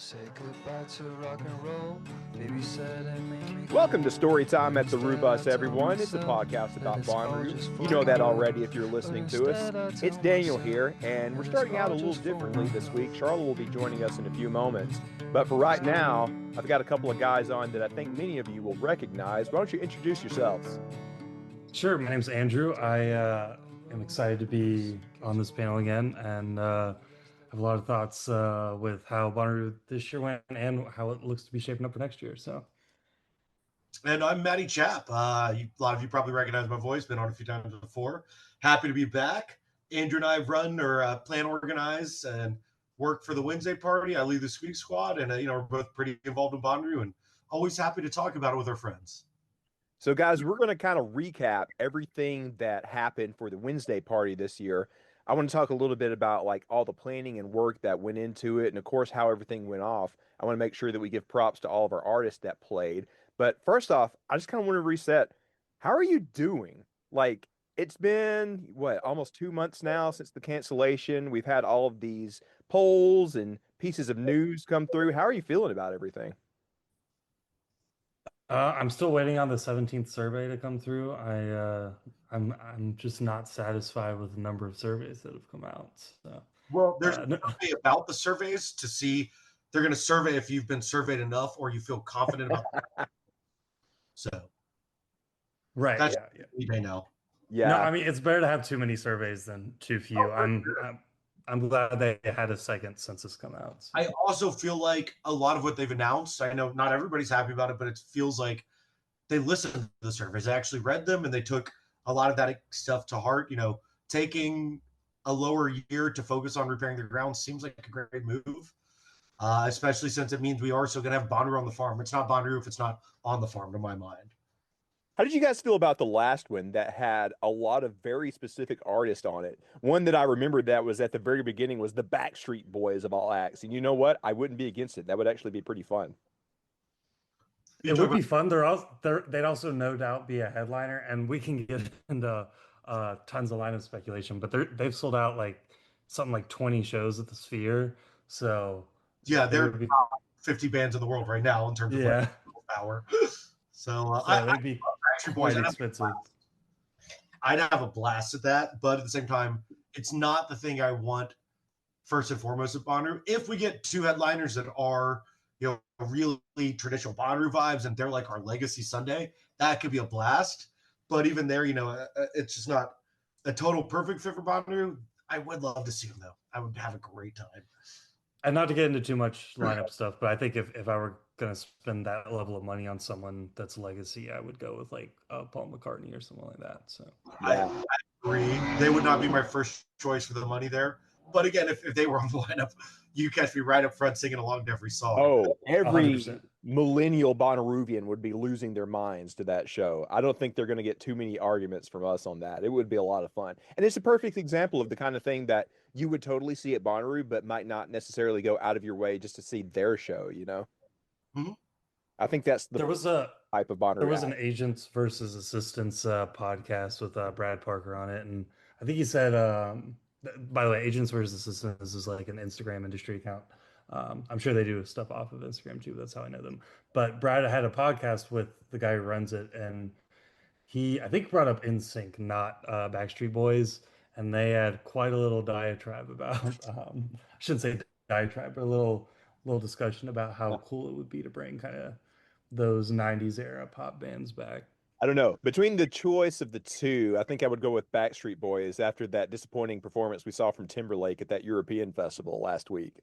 Say goodbye to rock and roll. Baby said it made me. Welcome to Storytime at the Rubus, everyone. It's a podcast about Bonnaroo. You know that already if you're listening to us. It's Daniel here, and we're starting out a little differently this week. Charlotte will be joining us in a few moments. But for right now, I've got a couple of guys on that I think many of you will recognize. Why don't you introduce yourselves? Sure, my name's Andrew. I am excited to be on this panel again, and have a lot of thoughts with how Bonnaroo this year went and how it looks to be shaping up for next year. So, and I'm Matty Chap. A lot of you probably recognize my voice. Been on a few times before. Happy to be back. Andrew and I have run or plan organize and work for the Wednesday party. I lead the Squeak Squad, and we're both pretty involved in Bonnaroo, and always happy to talk about it with our friends. So, guys, we're going to kind of recap everything that happened for the Wednesday party this year. I want to talk a little bit about like all the planning and work that went into it, and of course, how everything went off. I want to make sure that we give props to all of our artists that played. But first off, I just kind of want to reset. How are you doing? Like, it's been almost 2 months now since the cancellation. We've had all of these polls and pieces of news come through. How are you feeling about everything? I'm still waiting on the 17th survey to come through. I'm just not satisfied with the number of surveys that have come out. So, well, there's nothing about the surveys to see. They're going to survey if you've been surveyed enough or you feel confident about it. So, right, that's yeah. eBay now. Yeah, no, I mean it's better to have too many surveys than too few. I'm glad they had a second census come out. So. I also feel like a lot of what they've announced, I know not everybody's happy about it, but it feels like they listened to the surveys. They actually read them, and they took a lot of that stuff to heart. Taking a lower year to focus on repairing the ground seems like a great move, especially since it means we are still going to have Bonnaroo on the farm. It's not Bonnaroo if it's not on the farm, to my mind. How did you guys feel about the last one that had a lot of very specific artists on it? One that I remembered that was at the very beginning was the Backstreet Boys of all acts. And you know what? I wouldn't be against it. That would actually be pretty fun. It would be fun. They'd also no doubt be a headliner, and we can get into tons of lineup speculation. But they've sold out like something like 20 shows at the Sphere. So yeah, they're 50 bands in the world right now in terms of power. So they'd be quite expensive. I'd have a blast at that, but at the same time, it's not the thing I want first and foremost at Bonnaroo. If we get two headliners that are, really traditional Bonnaroo vibes and they're like our legacy Sunday, that could be a blast. But even there, it's just not a total perfect fit for Bonnaroo. I would love to see them though. I would have a great time. And not to get into too much lineup stuff, but I think if I were going to spend that level of money on someone that's legacy, I would go with like Paul McCartney or something like that. So I agree. They would not be my first choice for the money there. But again, if they were on the lineup, you catch me right up front singing along to every song. Oh, every 100%. Millennial Bonnaroovian would be losing their minds to that show. I don't think they're going to get too many arguments from us on that. It would be a lot of fun. And it's a perfect example of the kind of thing that you would totally see at Bonnaroo, but might not necessarily go out of your way just to see their show, Mm-hmm. I think that's there was a type of Bonnaroo. There was an agents versus assistants podcast with Brad Parker on it, and I think he said, by the way, agents versus assistants is like an Instagram industry account. I'm sure they do stuff off of Instagram too. That's how I know them. But Brad had a podcast with the guy who runs it, and I think brought up NSYNC, not Backstreet Boys, and they had quite a little diatribe about. I shouldn't say diatribe, but a little discussion about how cool it would be to bring kind of those 90s era pop bands back. I don't know. Between the choice of the two, I think I would go with Backstreet Boys after that disappointing performance we saw from Timberlake at that European festival last week.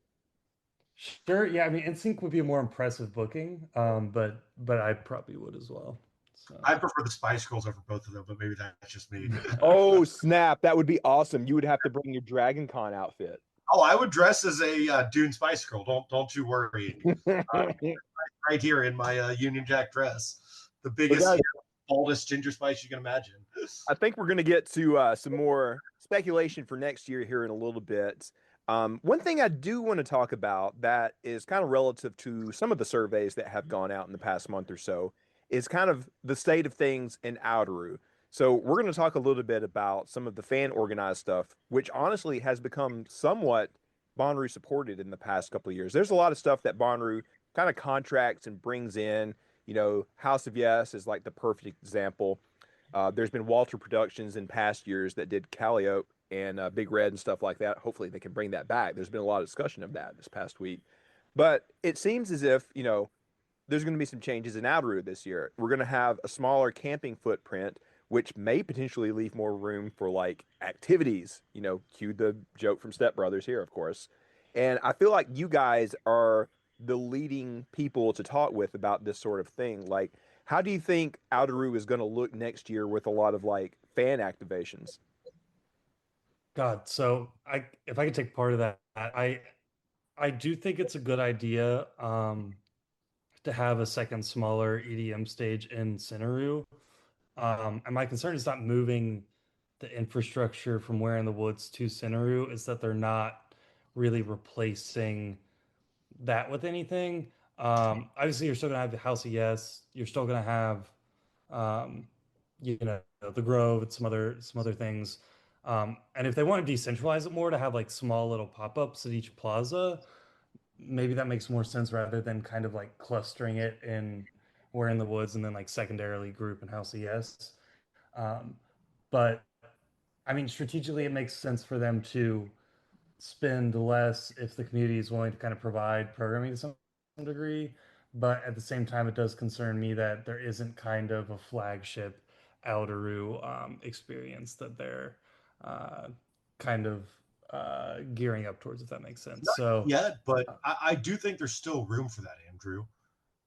Sure, yeah. I mean, NSYNC would be a more impressive booking, but I probably would as well. So. I prefer the Spice Girls over both of them, but maybe that's just me. Oh, snap. That would be awesome. You would have to bring your Dragon Con outfit. Oh, I would dress as a Dune Spice Girl. Don't you worry. Right here in my Union Jack dress, the biggest, baldest ginger spice you can imagine. I think we're going to get to some more speculation for next year here in a little bit. One thing I do want to talk about that is kind of relative to some of the surveys that have gone out in the past month or so is kind of the state of things in Outeroo. So we're going to talk a little bit about some of the fan organized stuff, which honestly has become somewhat Bonnaroo supported in the past couple of years. There's a lot of stuff that Bonnaroo kind of contracts and brings in. You know, House of Yes is like the perfect example. There's been Walter Productions in past years that did Calliope and Big Red and stuff like that. Hopefully, they can bring that back. There's been a lot of discussion of that this past week. But it seems as if, you know, there's going to be some changes in Outeroo this year. We're going to have a smaller camping footprint, which may potentially leave more room for like activities. You know, cue the joke from Step Brothers here, of course. And I feel like you guys are the leading people to talk with about this sort of thing. Like, how do you think Outeroo is going to look next year with a lot of like fan activations? God, so if I could take part of that, I do think it's a good idea to have a second smaller EDM stage in Cinnaru. And my concern is not moving the infrastructure from Where in the Woods to Cinnaru, is that they're not really replacing that with anything. Obviously, you're still gonna have the House of Yes. You're still gonna have, um, you know, the Grove and some other things. And if they want to decentralize it more to have like small little pop-ups at each plaza, maybe that makes more sense rather than kind of like clustering it in Where in the Woods and then like secondarily group and House of Yes. Um, but I mean, strategically, it makes sense for them to spend less if the community is willing to kind of provide programming to some degree. But at the same time, it does concern me that there isn't kind of a flagship Outeroo experience that they're uh, kind of gearing up towards, if that makes sense. So, Yeah, but I do think there's still room for that, Andrew.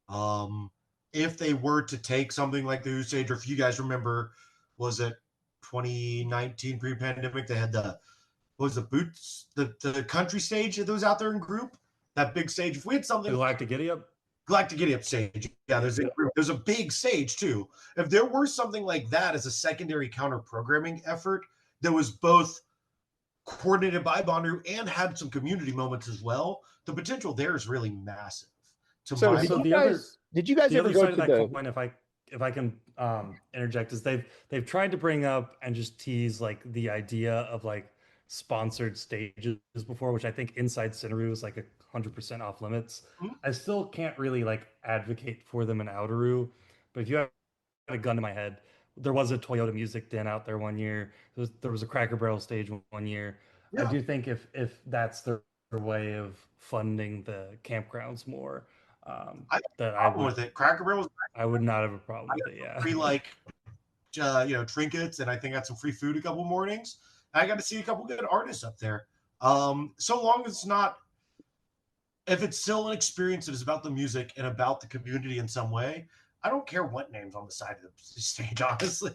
Um, if they were to take something like the Who Stage, or if you guys remember, was it 2019 pre-pandemic? They had the boots, the country stage that was out there in group, that big stage. If we had something Galactic Giddy Up. Galactic Giddy Up stage, yeah, there's a big stage too. If there were something like that as a secondary counter programming effort that was both coordinated by Bonnaroo and had some community moments as well, the potential there is really massive. So did you guys the ever other go side to of that the coin, if I can interject, is they've tried to bring up and just tease like the idea of like sponsored stages before, which I think inside Cinnaru is like 100% off limits. Mhm. I still can't really like advocate for them in Outeroo, but if you have a gun to my head, there was a Toyota Music Den out there one year. There was a Cracker Barrel stage one year. I Yeah. do think if that's their way of funding the campgrounds more, I have that a problem with it. Cracker Barrel was I would not have a problem with it. Yeah. free trinkets, and I think I had some free food a couple mornings. I got to see a couple good artists up there. So long as it's not, if it's still an experience that is about the music and about the community in some way, I don't care what names on the side of the stage, honestly.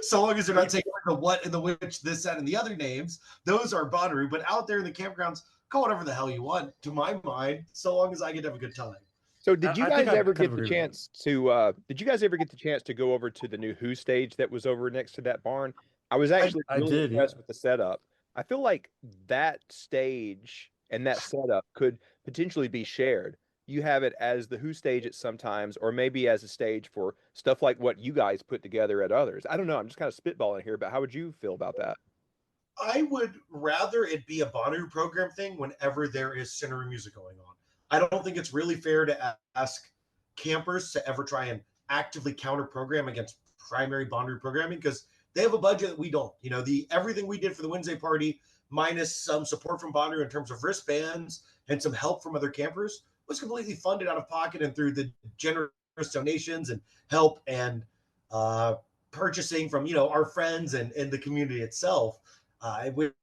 So long as they're not taking the what and the which, this, that, and the other names, those are Bonnaroo. But out there in the campgrounds, call whatever the hell you want, to my mind, so long as I get to have a good time. So did you I think guys I ever kind get of the agree with chance to did you guys ever get the chance to go over to the new Who stage that was over next to that barn? I was actually I really did, impressed yeah. with the setup. I feel like that stage and that setup could potentially be shared. You have it as the Who stage at sometimes, or maybe as a stage for stuff like what you guys put together at others. I don't know. I'm just kind of spitballing here, but how would you feel about that? I would rather it be a Bonnaroo program thing whenever there is Cinema music going on. I don't think it's really fair to ask campers to ever try and actively counter program against primary Bonnaroo programming, because they have a budget that we don't. You know, the everything we did for the Wednesday party, minus some support from Bonnaroo in terms of wristbands and some help from other campers, was completely funded out of pocket and through the generous donations and help and uh, purchasing from our friends and the community itself. I went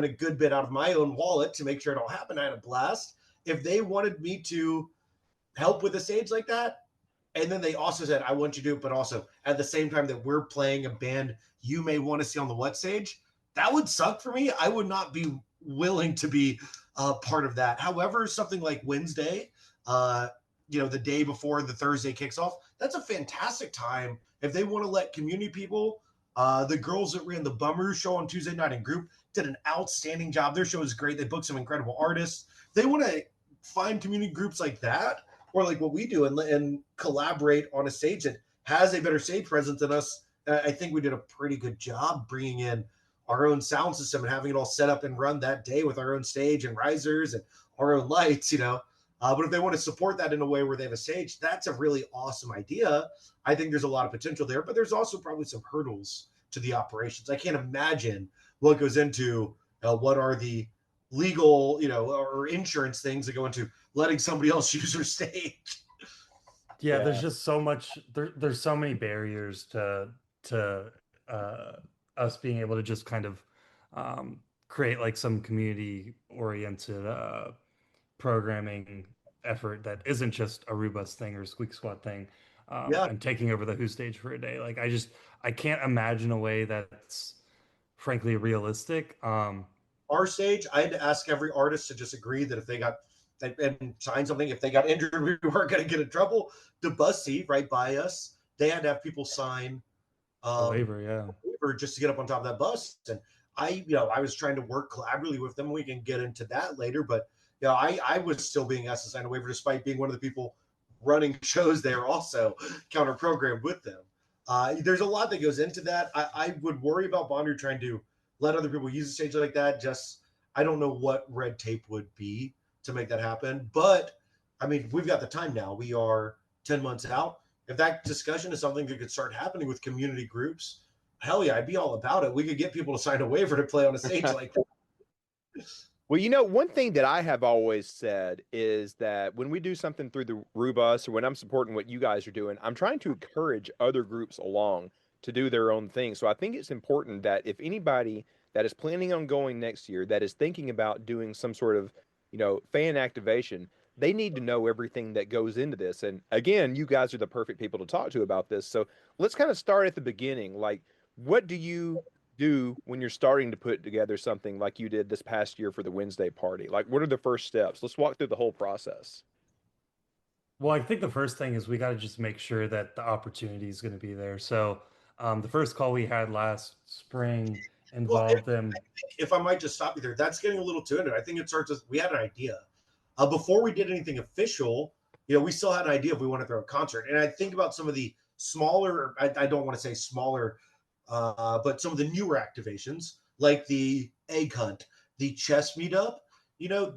a good bit out of my own wallet to make sure it all happened. I had a blast. If they wanted me to help with a stage like that, and then they also said, I want you to do it, but also at the same time that we're playing a band you may want to see on the what stage, that would suck for me. I would not be willing to be part of that. However, something like Wednesday, the day before the Thursday kicks off, that's a fantastic time. If they want to let community people, the girls that ran the Bonnaroo show on Tuesday night in group did an outstanding job. Their show is great. They booked some incredible artists. They want to find community groups like that, or like what we do, and collaborate on a stage that has a better stage presence than us. I think we did a pretty good job bringing in our own sound system and having it all set up and run that day with our own stage and risers and our own lights, but if they want to support that in a way where they have a stage, that's a really awesome idea. I think there's a lot of potential there, but there's also probably some hurdles to the operations. I can't imagine what goes into what are the legal, or insurance things that go into letting somebody else use your stage. Yeah, there's just so much. There's so many barriers to us being able to just kind of create like some community oriented programming effort that isn't just a Rubus thing or Squeak Squad thing, and taking over the Who stage for a day. Like I can't imagine a way that's frankly realistic. Our stage, I had to ask every artist to just agree that if they got and sign something, if they got injured, we weren't going to get in trouble. The bus seat right by us, they had to have people sign A waiver, just to get up on top of that bus. And I was trying to work collaboratively with them. We can get into that later, but I was still being asked to sign a waiver despite being one of the people running shows there, also counter programmed with them. There's a lot that goes into that. I would worry about Bonnaroo trying to let other people use the stage like that. Just I don't know what red tape would be to make that happen. But I mean, we've got the time now. We are 10 months out. If that discussion is something that could start happening with community groups, hell yeah, I'd be all about it. We could get people to sign a waiver to play on a stage like that. Well, one thing that I have always said is that when we do something through the Rubus or when I'm supporting what you guys are doing, I'm trying to encourage other groups along to do their own thing. So I think it's important that if anybody that is planning on going next year, that is thinking about doing some sort of, fan activation, they need to know everything that goes into this. And again, you guys are the perfect people to talk to about this. So let's kind of start at the beginning. Like, what do you do when you're starting to put together something like you did this past year for the Wednesday party? Like, what are the first steps? Let's walk through the whole process. Well, I think the first thing is we got to just make sure that the opportunity is going to be there. So the first call we had last spring involved them. If I might just stop you there, that's getting a little too into it. I think it starts with we had an idea. Before we did anything official, we still had an idea if we want to throw a concert. And I think about some of the smaller, I don't want to say smaller, but some of the newer activations, like the egg hunt, the chess meetup,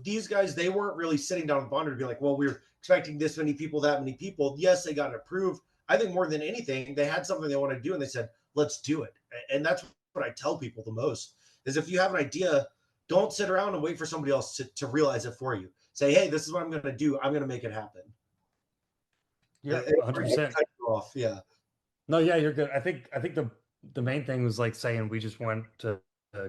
these guys, they weren't really sitting down with Bonnaroo to be like, well, we're expecting this many people, that many people. Yes, they got it approved. I think more than anything, they had something they wanted to do and they said, let's do it. And that's what I tell people the most is if you have an idea, don't sit around and wait for somebody else to realize it for you. Say, hey, this is what I'm going to do. I'm going to make it happen. Yeah, 100%. Yeah. No, yeah, you're good. I think the main thing was like saying we just want to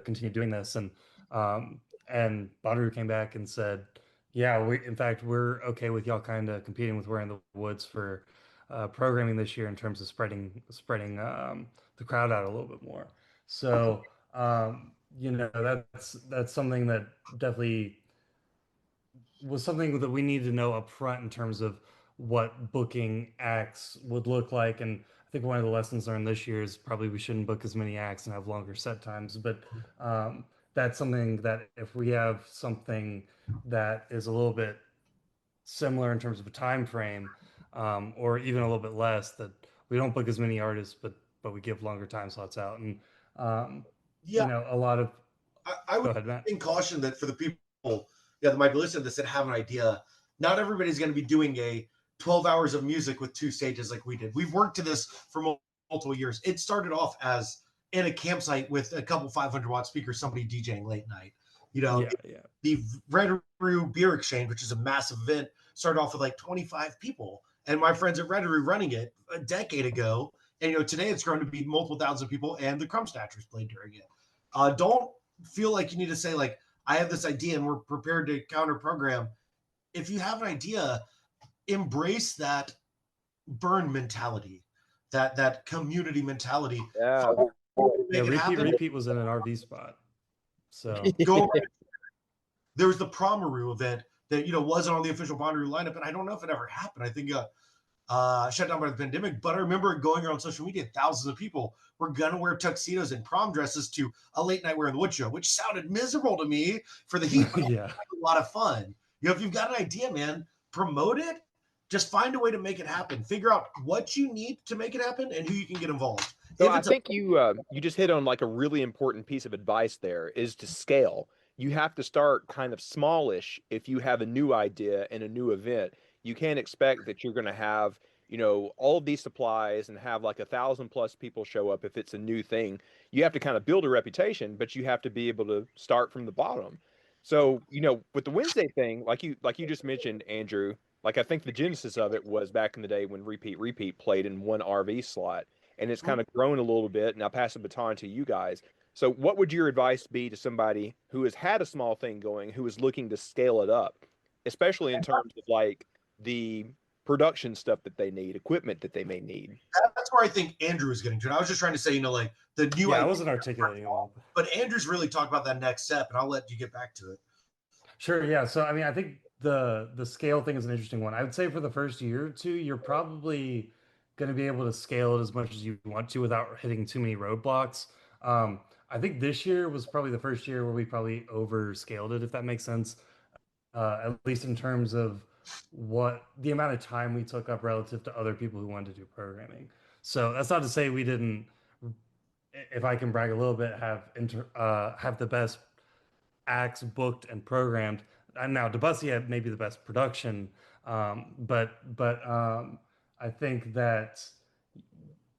continue doing this, and Bonnaroo came back and said, yeah, we're okay with y'all kind of competing with We're in the Woods for programming this year in terms of spreading the crowd out a little bit more. So that's something that definitely was something that we need to know up front in terms of what booking acts would look like. And I think one of the lessons learned this year is probably we shouldn't book as many acts and have longer set times. But that's something that if we have something that is a little bit similar in terms of a time frame, or even a little bit less, that we don't book as many artists, but we give longer time slots out. And a lot of I would go ahead, Matt. caution that for the people that might be listening to this that have an idea, not everybody's going to be doing a 12 hours of music with 2 stages like we did. We've worked to this for multiple years. It started off as in a campsite with a couple 500-watt speakers, somebody DJing late night. The Outeroo Beer Exchange, which is a massive event, started off with like 25 people. And my friends at Outeroo running it a decade ago. And, today it's grown to be multiple thousand people, and the Crumb Snatchers played during it. Don't feel like you need to say, like, I have this idea and we're prepared to counter program. If you have an idea, embrace that burn mentality, that community mentality. Yeah. Repeat was in an RV spot. So there was the Bonnaroo event that wasn't on the official Bonnaroo lineup, and I don't know if it ever happened. I think shut down by the pandemic, but I remember going around social media, thousands of people were gonna wear tuxedos and prom dresses to a late night We're in the Woods show, which sounded miserable to me for the heat. Yeah, a lot of fun. If you've got an idea, man, promote it. just find a way to make it happen. Figure out what you need to make it happen and who you can get involved. So I think you just hit on like a really important piece of advice there is to scale. You have to start kind of smallish if you have a new idea and a new event. You can't expect that you're going to have, all of these supplies and have like 1,000+ people show up if it's a new thing. You have to kind of build a reputation, but you have to be able to start from the bottom. So, with the Wednesday thing, like you just mentioned, Andrew, like I think the genesis of it was back in the day when Repeat played in one RV slot, and it's kind of grown a little bit. And I'll pass the baton to you guys. So, what would your advice be to somebody who has had a small thing going, who is looking to scale it up, especially in terms of like the production stuff that they need, equipment that they may need? That's where I think Andrew is getting to. And I was just trying to say, like the new. Yeah, I wasn't articulating it well. But Andrew's really talked about that next step, and I'll let you get back to it. Sure. Yeah. So I mean, I think the scale thing is an interesting one. I would say for the first year or two, you're probably going to be able to scale it as much as you want to without hitting too many roadblocks. I think this year was probably the first year where we probably overscaled it, if that makes sense. At least in terms of what the amount of time we took up relative to other people who wanted to do programming. So that's not to say we didn't, if I can brag a little bit, have the best acts booked and programmed. And now Debussy had maybe the best production, but I think that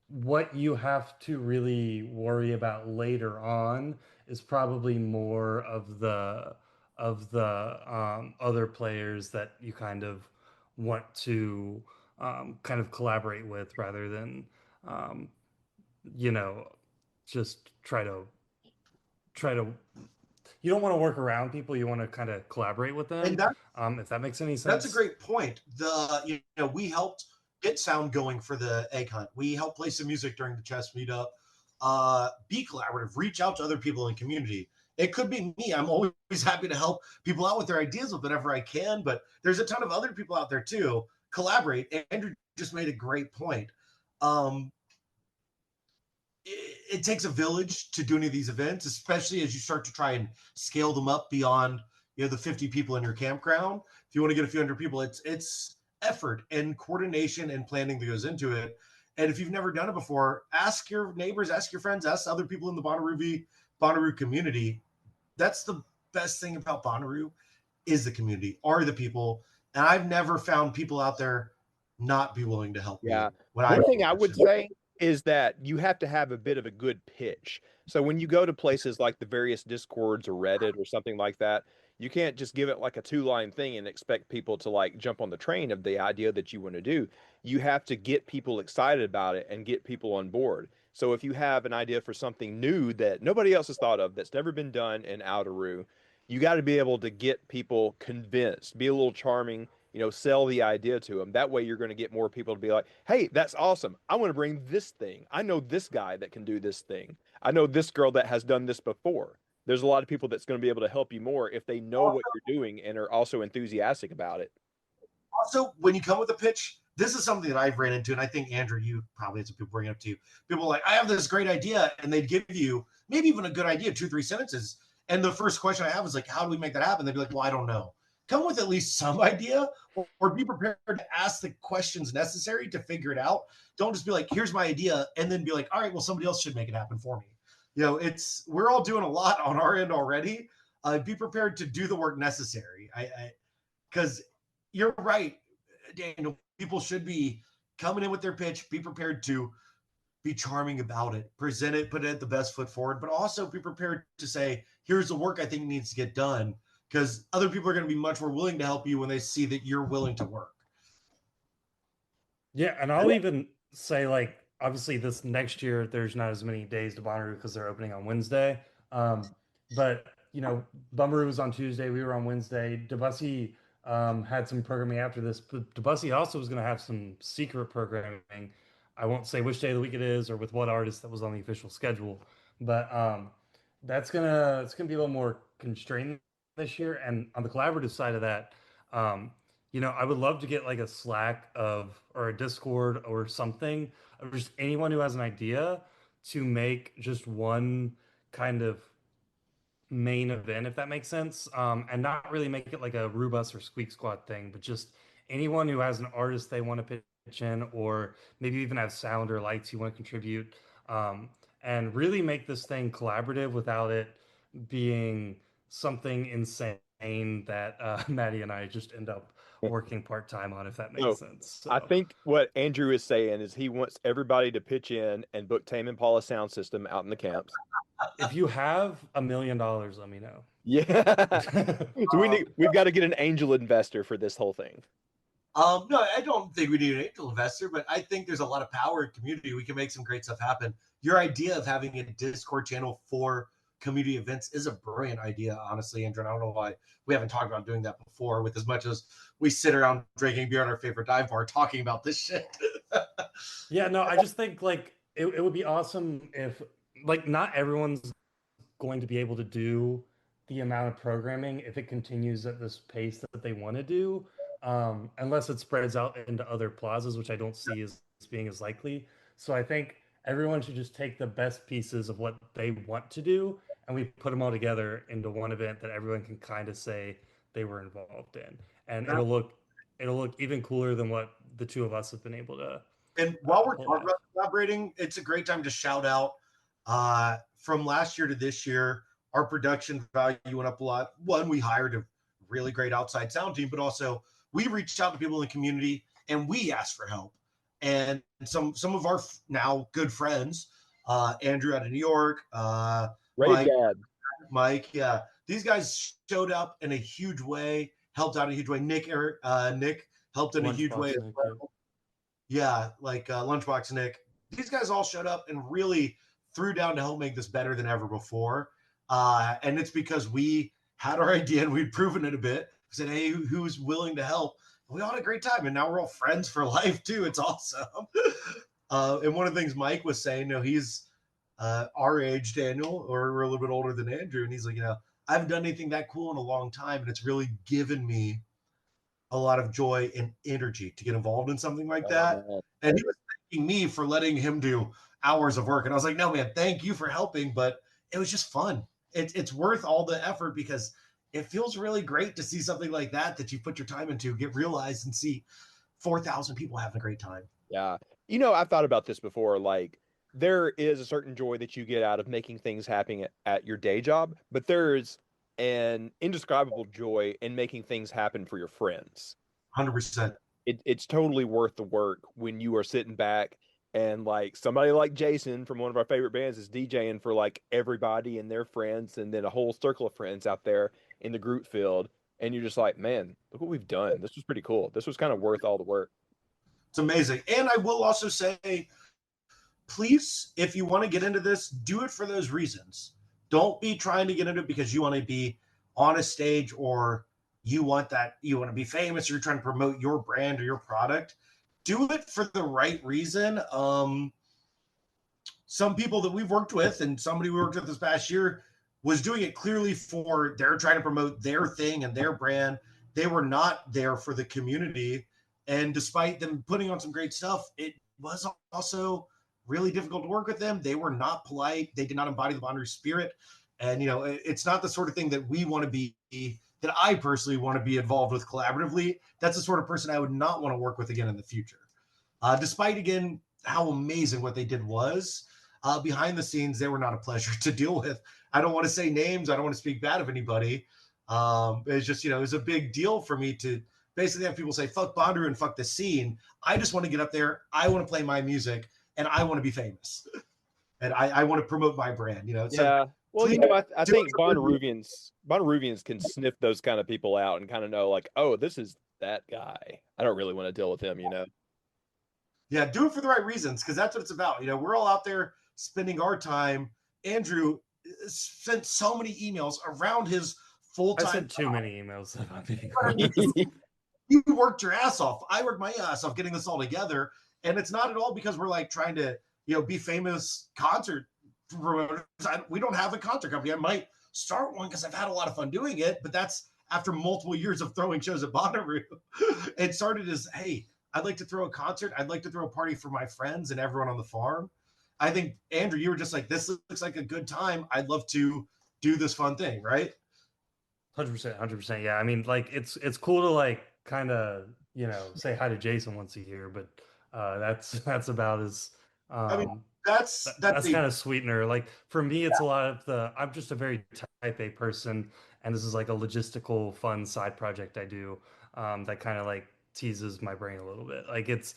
what you have to really worry about later on is probably more of the other players that you kind of want to kind of collaborate with rather than just try to you don't want to work around people. You want to kind of collaborate with them. And if that makes any sense. That's a great point. We helped get sound going for the egg hunt. We helped play some music during the chess meetup. Be collaborative. Reach out to other people in the community. It could be me. I'm always happy to help people out with their ideas whenever I can, but there's a ton of other people out there too. Collaborate. Andrew just made a great point. It takes a village to do any of these events, especially as you start to try and scale them up beyond the 50 people in your campground. If you want to get a few hundred people, it's effort and coordination and planning that goes into it. And if you've never done it before, ask your neighbors, ask your friends, ask other people in the Bonnaroo community. That's the best thing about Bonnaroo is the community, are the people. And I've never found people out there not be willing to help. Yeah. One thing I would say is that you have to have a bit of a good pitch. So when you go to places like the various Discords or Reddit or something like that, you can't just give it like a 2-line thing and expect people to like jump on the train of the idea that you want to do. You have to get people excited about it and get people on board. So if you have an idea for something new that nobody else has thought of, that's never been done in Outeroo, you got to be able to get people convinced, be a little charming, sell the idea to them. That way you're going to get more people to be like, hey, that's awesome. I want to bring this thing. I know this guy that can do this thing. I know this girl that has done this before. There's a lot of people that's going to be able to help you more if they know what you're doing and are also enthusiastic about it. Also, when you come with a pitch, this is something that I've ran into, and I think, Andrew, you probably had some people bring it up to you. People are like, I have this great idea, and they'd give you maybe even a good idea, 2-3 sentences. And the first question I have is like, how do we make that happen? They'd be like, well, I don't know. Come with at least some idea, or be prepared to ask the questions necessary to figure it out. Don't just be like, here's my idea, and then be like, all right, well, somebody else should make it happen for me. We're all doing a lot on our end already. Be prepared to do the work necessary. Because you're right, Daniel. People should be coming in with their pitch. Be prepared to be charming about it, present it, put it the best foot forward, but also be prepared to say, here's the work I think needs to get done. Because other people are going to be much more willing to help you when they see that you're willing to work. Yeah, and I'll even say, like, obviously this next year, there's not as many days to Bonnaroo because they're opening on Wednesday. But, Bonnaroo was on Tuesday. We were on Wednesday. Debussy had some programming after this, but Debussy also was going to have some secret programming. I won't say which day of the week it is or with what artist that was on the official schedule, but it's gonna be a little more constrained this year. And on the collaborative side of that, I would love to get like a Slack or a Discord or something of just anyone who has an idea to make just one kind of main event, if that makes sense, and not really make it like a Rubus or Squeak Squad thing, but just anyone who has an artist they want to pitch in, or maybe even have sound or lights you want to contribute, and really make this thing collaborative without it being something insane that Maddie and I just end up working part-time on, if that makes So sense. I So think what Andrew is saying is he wants everybody to pitch in and book Tame Impala sound system out in the camps. if you have $1 million, let me know. Yeah. So we've got to get an angel investor for this whole thing. No, I don't think we need an angel investor, but I think there's a lot of power in community. We can make some great stuff happen. Your idea of having a Discord channel for community events is a brilliant idea, honestly, Andrew. And I don't know why we haven't talked about doing that before, with as much as we sit around drinking beer at our favorite dive bar talking about this shit. Yeah, no, I just think like it would be awesome if like not everyone's going to be able to do the amount of programming if it continues at this pace that they want to do, unless it spreads out into other plazas, which I don't see as being as likely. So I think everyone should just take the best pieces of what they want to do and we put them all together into one event that everyone can kind of say they were involved in, and it'll look even cooler than what the two of us have been able to And while we're pull talking off. about collaborating, it's a great time to shout out from last year to this year, our production value went up a lot. One, we hired a really great outside sound team, but also we reached out to people in the community and we asked for help. And some of our now good friends, Andrew out of New York, Ready, Dad. Mike, yeah, these guys showed up in a huge way, helped out in a huge way. Nick helped in a huge way. Lunchbox Nick, yeah. Yeah, like Lunchbox Nick. These guys all showed up and really threw down to help make this better than ever before. And it's because we had our idea and we'd proven it a bit. We said, hey, who's willing to help? And we all had a great time. And now we're all friends for life, too. It's awesome. And one of the things Mike was saying, he's our age, Daniel, or we're a little bit older than Andrew. And he's like, I haven't done anything that cool in a long time. And it's really given me a lot of joy and energy to get involved in something like that. And he was thanking me for letting him do hours of work. And I was like, no, man, thank you for helping. But it was just fun. It's worth all the effort because it feels really great to see something like that you put your time into get realized and see 4,000 people having a great time. Yeah. I've thought about this before. Like, there is a certain joy that you get out of making things happen at your day job, but there's an indescribable joy in making things happen for your friends. 100%. It's totally worth the work when you are sitting back and like somebody like Jason from one of our favorite bands is DJing for like everybody and their friends and then a whole circle of friends out there in the group field. And you're just like, man, look what we've done. This was pretty cool. This was kind of worth all the work. It's amazing. And I will also say, please, if you want to get into this, do it for those reasons. Don't be trying to get into it because you want to be on a stage or you want to be famous or you're trying to promote your brand or your product. Do it for the right reason. Some people that we've worked with and somebody we worked with this past year was doing it clearly for they're trying to promote their thing and their brand. They were not there for the community. And despite them putting on some great stuff, it was also really difficult to work with them. They were not polite. They did not embody the Bonnaroo spirit. And, it's not the sort of thing that we want to be, that I personally want to be involved with collaboratively. That's the sort of person I would not want to work with again in the future. Despite, again, how amazing what they did was, behind the scenes, they were not a pleasure to deal with. I don't want to say names. I don't want to speak bad of anybody. It's just, it was a big deal for me to basically have people say, fuck Bonnaroo and fuck the scene. I just want to get up there. I want to play my music and I want to be famous. And I want to promote my brand, Yeah. So, well, I think Bonnaroovians can sniff those kind of people out and kind of know like, oh, this is that guy. I don't really want to deal with him, Yeah, do it for the right reasons because that's what it's about. We're all out there spending our time. Andrew sent so many emails around his full-time. I sent too many emails. You worked your ass off. I worked my ass off getting this all together. And it's not at all because we're like trying to, be famous concert promoters. We don't have a concert company. I might start one because I've had a lot of fun doing it, but that's after multiple years of throwing shows at Bonnaroo. It started as, hey, I'd like to throw a concert. I'd like to throw a party for my friends and everyone on the farm. I think, Andrew, you were just like, this looks like a good time. I'd love to do this fun thing, right? 100%. Yeah. I mean, like, it's cool to like kind of, say hi to Jason once a year, but that's about as I mean, um, that's that's a kind of sweetener. Like for me, it's a lot of I'm just a very type A person, and this is like a logistical, fun side project I do that kind of like teases my brain a little bit. Like it's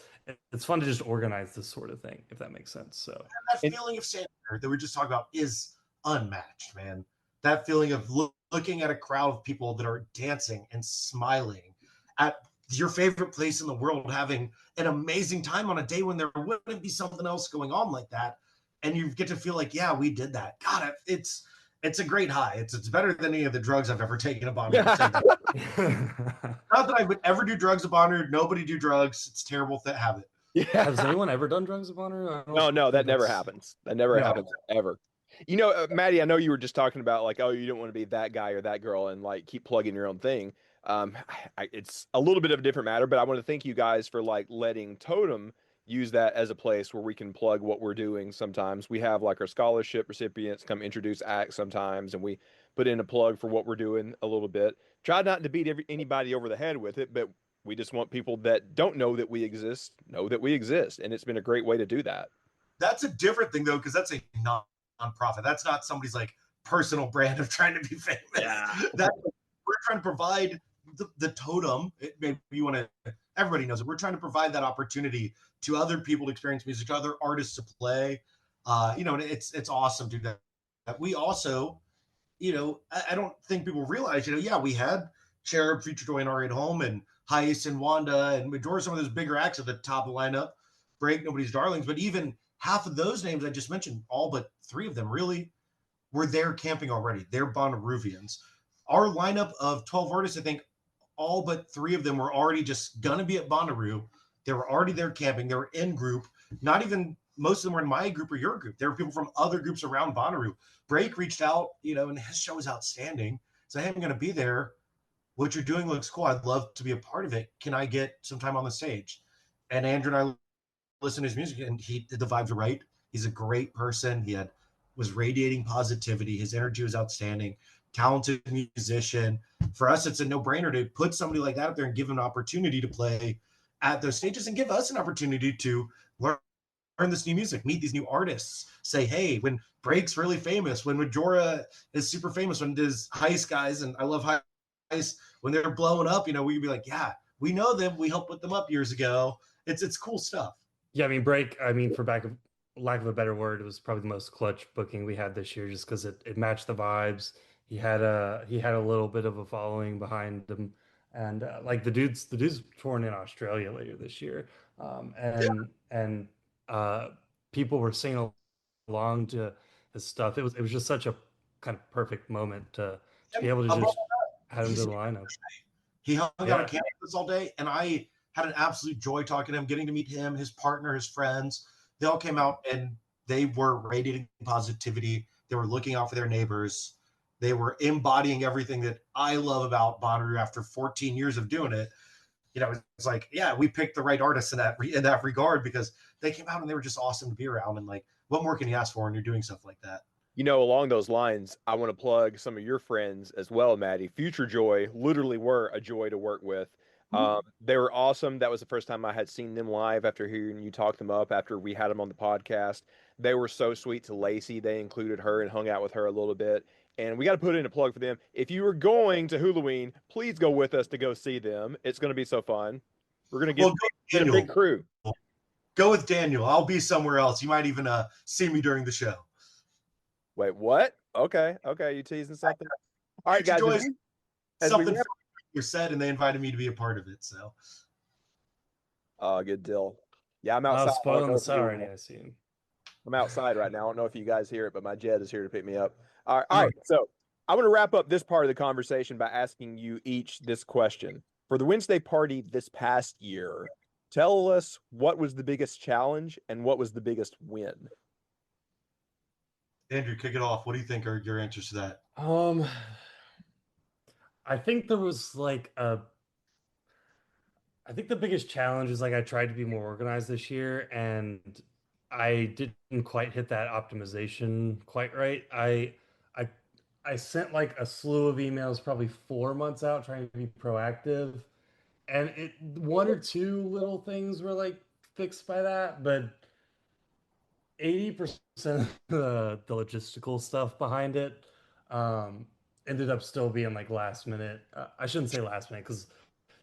fun to just organize this sort of thing, if that makes sense. So that And feeling of sanity that we just talked about is unmatched, man. That feeling of looking at a crowd of people that are dancing and smiling at your favorite place in the world, having an amazing time on a day when there wouldn't be something else going on like that, and you get to feel like, yeah, we did that. God, it's a great high. It's better than any of the drugs I've ever taken at Bonnaroo. Not that I would ever do drugs at Bonnaroo. Nobody do drugs. It's terrible to have it. has yeah. anyone ever done drugs at Bonnaroo? No, that think never that's- happens. That never No. happens ever. Maddie, I know you were just talking about like, oh, you don't want to be that guy or that girl and like keep plugging your own thing. It's a little bit of a different matter, but I want to thank you guys for like letting Totem use that as a place where we can plug what we're doing. Sometimes we have like our scholarship recipients come introduce acts sometimes, and we put in a plug for what we're doing a little bit. Try not to beat anybody over the head with it, but we just want people that don't know that we exist know that we exist, and it's been a great way to do that. That's a different thing though, because that's a non-profit. That's not somebody's like personal brand of trying to be famous. Yeah. That we're trying to provide the totem. Maybe you want to. Everybody knows it. We're trying to provide that opportunity to other people to experience music, to other artists to play. And it's awesome to do that. We also, I don't think people realize, yeah, we had Cherub, Future Joy, and Ari at Home, and Heist and Wanda and Majora, some of those bigger acts at the top of the lineup. Break, Nobody's Darlings, but even half of those names I just mentioned, all but three of them really were there camping already. They're Bonnaroovians. Our lineup of 12 artists, I think all but three of them were already just going to be at Bonnaroo. They were already there camping. They were in group. Not even most of them were in my group or your group. There were people from other groups around Bonnaroo. Break reached out, and his show was outstanding. So, hey, I'm going to be there. What you're doing looks cool. I'd love to be a part of it. Can I get some time on the stage? And Andrew and I listened to his music, and the vibes were right. He's a great person. Was radiating positivity. His energy was outstanding. Talented musician. For us, it's a no-brainer to put somebody like that up there and give him an opportunity to play at those stages and give us an opportunity to learn this new music, meet these new artists, say, hey, when Break's really famous, when Majora is super famous, when there's Heist guys, and I love Heist, when they're blowing up, we'd be like, yeah, we know them. We helped put them up years ago. It's cool stuff. Yeah, Break, for lack of a better word, it was probably the most clutch booking we had this year just because it matched the vibes. He had a little bit of a following behind him, and like the dude's touring in Australia later this year, and people were singing along to his stuff. It was just such a kind of perfect moment to be able to just have him to the lineup. He hung out Yeah. on campus all day, and I had an absolute joy talking to him, getting to meet him, his partner, his friends. They all came out and they were radiating positivity. They were looking out for their neighbors. They were embodying everything that I love about Bonnaroo after 14 years of doing it. It's like, yeah, we picked the right artists in that regard because they came out and they were just awesome to be around. And like, what more can you ask for when you're doing stuff like that? Along those lines, I want to plug some of your friends as well, Maddie. Future Joy literally were a joy to work with. They were awesome. That was the first time I had seen them live after hearing you talk them up after we had them on the podcast. They were so sweet to Lacey. They included her and hung out with her a little bit. And we got to put in a plug for them. If you are going to Halloween, please go with us to go see them. It's going to be so fun. We're going to get a big crew. Go with Daniel. I'll be somewhere else. You might even see me during the show. Wait, what? Okay. You teasing something? All right, guys. Something you said, and they invited me to be a part of it. So, good deal. Yeah, I'm outside. Spoiling the sun already. I see him. I'm outside right now. I don't know if you guys hear it, but my jet is here to pick me up. All right. So I'm going to wrap up this part of the conversation by asking you each this question. For the Wednesday party this past year, tell us what was the biggest challenge and what was the biggest win. Andrew, kick it off. What do you think are your answers to that? I think there was I think the biggest challenge is I tried to be more organized this year and I didn't quite hit that optimization quite right. I sent a slew of emails probably 4 months out trying to be proactive, and one or two little things were like fixed by that, but 80% of the logistical stuff behind it ended up still being like last minute. I shouldn't say last minute because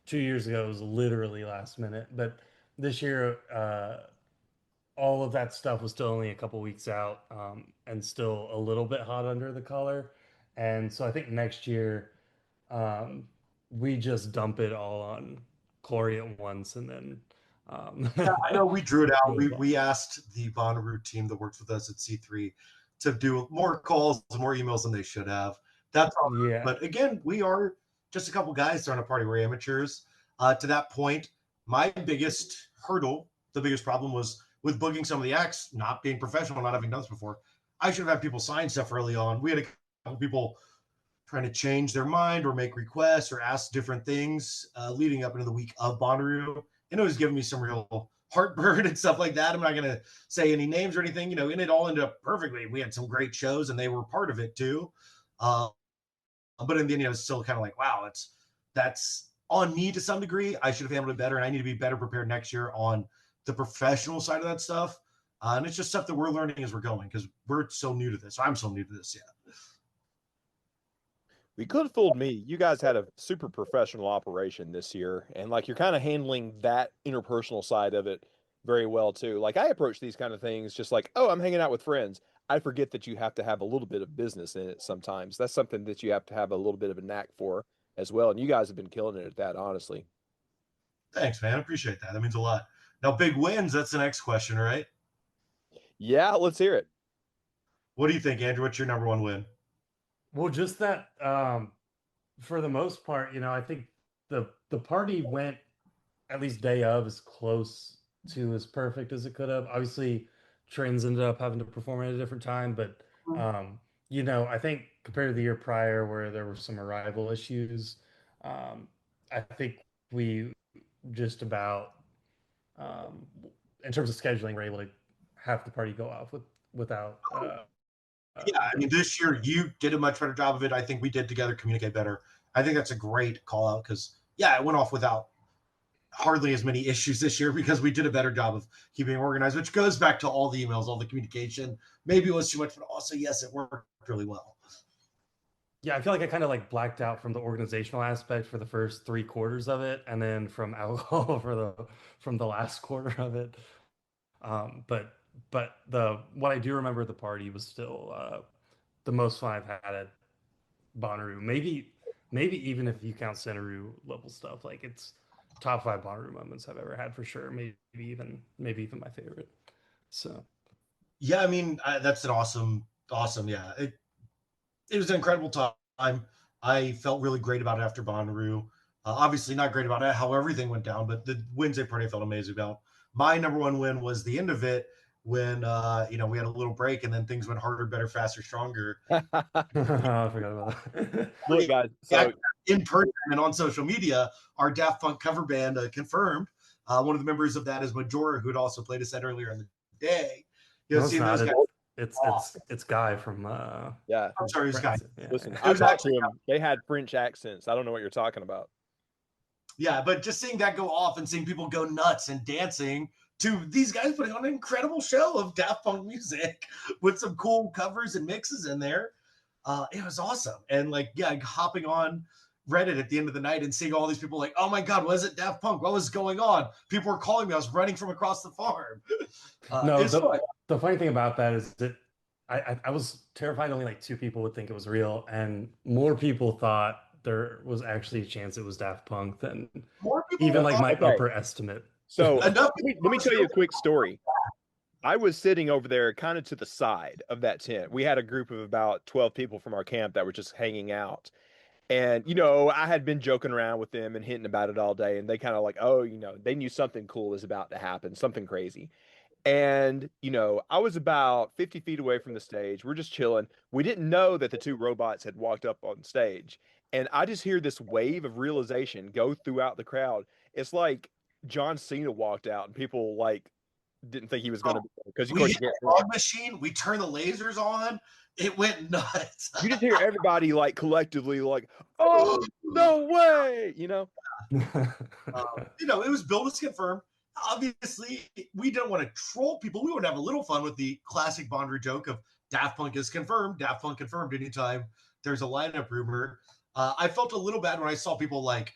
2 years ago it was literally last minute, but this year all of that stuff was still only a couple weeks out, and still a little bit hot under the collar. And so I think next year um, we just dump it all on Corey at once, and then Yeah, I know we drew it out. move on. We asked the Bonnaroo team that works with us at C3 to do more calls, more emails than they should have. That's all. Yeah. But again, we are just a couple guys throwing a party. We're amateurs. To that point, my biggest hurdle, the biggest problem was with booking some of the acts, not being professional, not having done this before. I should have had people sign stuff early on. We had a couple people trying to change their mind or make requests or ask different things leading up into the week of Bonnaroo. And it was giving me some real heartburn and stuff like that. I'm not going to say any names or anything, and it all ended up perfectly. We had some great shows and they were part of it too. But in the end, it's still kind of like, wow, that's on me to some degree. I should have handled it better, and I need to be better prepared next year on the professional side of that stuff. And it's just stuff that we're learning as we're going because we're so new to this. I'm so new to this, yeah. We could have fooled me. You guys had a super professional operation this year, and like you're kind of handling that interpersonal side of it very well too. Like I approach these kind of things just like, oh, I'm hanging out with friends. I forget that you have to have a little bit of business in it sometimes. That's something that you have to have a little bit of a knack for as well. And you guys have been killing it at that, honestly. Thanks, man. I appreciate that. That means a lot. Now, big wins, that's the next question, right? Yeah, let's hear it. What do you think, Andrew? What's your number one win? Well, just that for the most part, I think the party went at least day of as close to as perfect as it could have. Obviously, Trends ended up having to perform at a different time, but I think compared to the year prior where there were some arrival issues, I think we just about in terms of scheduling, we're able to have the party go off without yeah, I mean, this year you did a much better job of it. I think we did together communicate better. I think that's a great call out because, yeah, it went off without hardly as many issues this year because we did a better job of keeping organized, which goes back to all the emails, all the communication. Maybe it was too much, but also, yes, it worked really well. Yeah, I feel like I kind of like blacked out from the organizational aspect for the first 3 quarters of it, and then from alcohol from the last quarter of it. But what I do remember the party was still the most fun I've had at Bonnaroo. Maybe even if you count Centeroo level stuff, like it's top 5 Bonnaroo moments I've ever had for sure. Maybe even my favorite. So yeah, I mean that's an awesome. Yeah, it was an incredible time. I felt really great about it after Bonnaroo. Obviously, not great about it how everything went down, but the Wednesday party I felt amazing about. My number one win was the end of it when we had a little break and then things went harder, better, faster, stronger. I forgot about that. Look, guys, so in person and on social media, our Daft Punk cover band confirmed. One of the members of that is Majora, who had also played a set earlier in the day. No, it's not. It's Guy from yeah. I'm sorry, it's Guy. Yeah. Listen, I talked to him. They had French accents. I don't know what you're talking about. Yeah, but just seeing that go off and seeing people go nuts and dancing to these guys putting on an incredible show of Daft Punk music with some cool covers and mixes in there. It was awesome. And hopping on Reddit at the end of the night and seeing all these people like, oh my God, was it Daft Punk? What was going on? People were calling me. I was running from across the farm. The funny thing about that is that I was terrified only like 2 people would think it was real, and more people thought there was actually a chance it was Daft Punk than even like my upper estimate. So let me tell you a quick story. I was sitting over there kind of to the side of that tent. We had a group of about 12 people from our camp that were just hanging out. And, I had been joking around with them and hinting about it all day. And they kind of like, oh, they knew something cool was about to happen, something crazy. And, I was about 50 feet away from the stage. We're just chilling. We didn't know that the 2 robots had walked up on stage. And I just hear this wave of realization go throughout the crowd. It's like John Cena walked out and people didn't think he was going to be there because we hit the fog machine. We turn the lasers on. It went nuts. You just hear everybody like collectively like, "Oh no way!" It was billed as confirmed. Obviously, we don't want to troll people. We want to have a little fun with the classic Bonnaroo joke of Daft Punk is confirmed. Daft Punk confirmed anytime there's a lineup rumor. I felt a little bad when I saw people like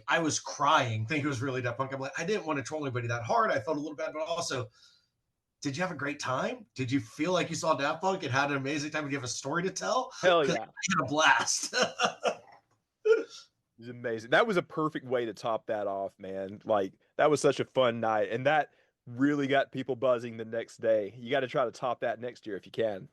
I was crying, think it was really Daft Punk. I'm like, I didn't want to troll anybody that hard. I felt a little bad, but also, did you have a great time? Did you feel like you saw Daft Punk and had an amazing time? Did you have a story to tell? Hell yeah. I had a blast. It was amazing. That was a perfect way to top that off, man. Like, that was such a fun night. And that really got people buzzing the next day. You got to try to top that next year if you can.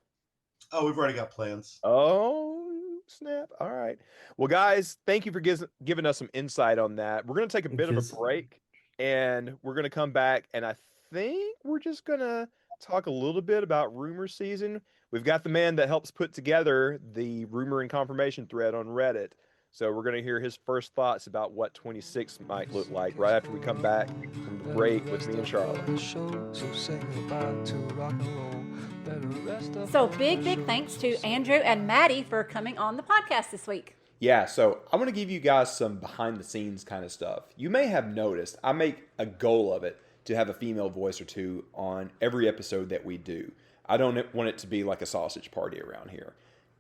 Oh, we've already got plans. Oh, snap. All right. Well, guys, thank you for giving us some insight on that. We're going to take a bit of a break, and we're going to come back, and I think we're just going to talk a little bit about rumor season. We've got the man that helps put together the rumor and confirmation thread on Reddit. So we're going to hear his first thoughts about what 26 might look like right after we come back from the break with me and Charlotte. So big thanks to Andrew and Matty for coming on the podcast this week. Yeah, so I want to give you guys some behind the scenes kind of stuff. You may have noticed I make a goal of it to have a female voice or two on every episode that we do. I don't want it to be like a sausage party around here.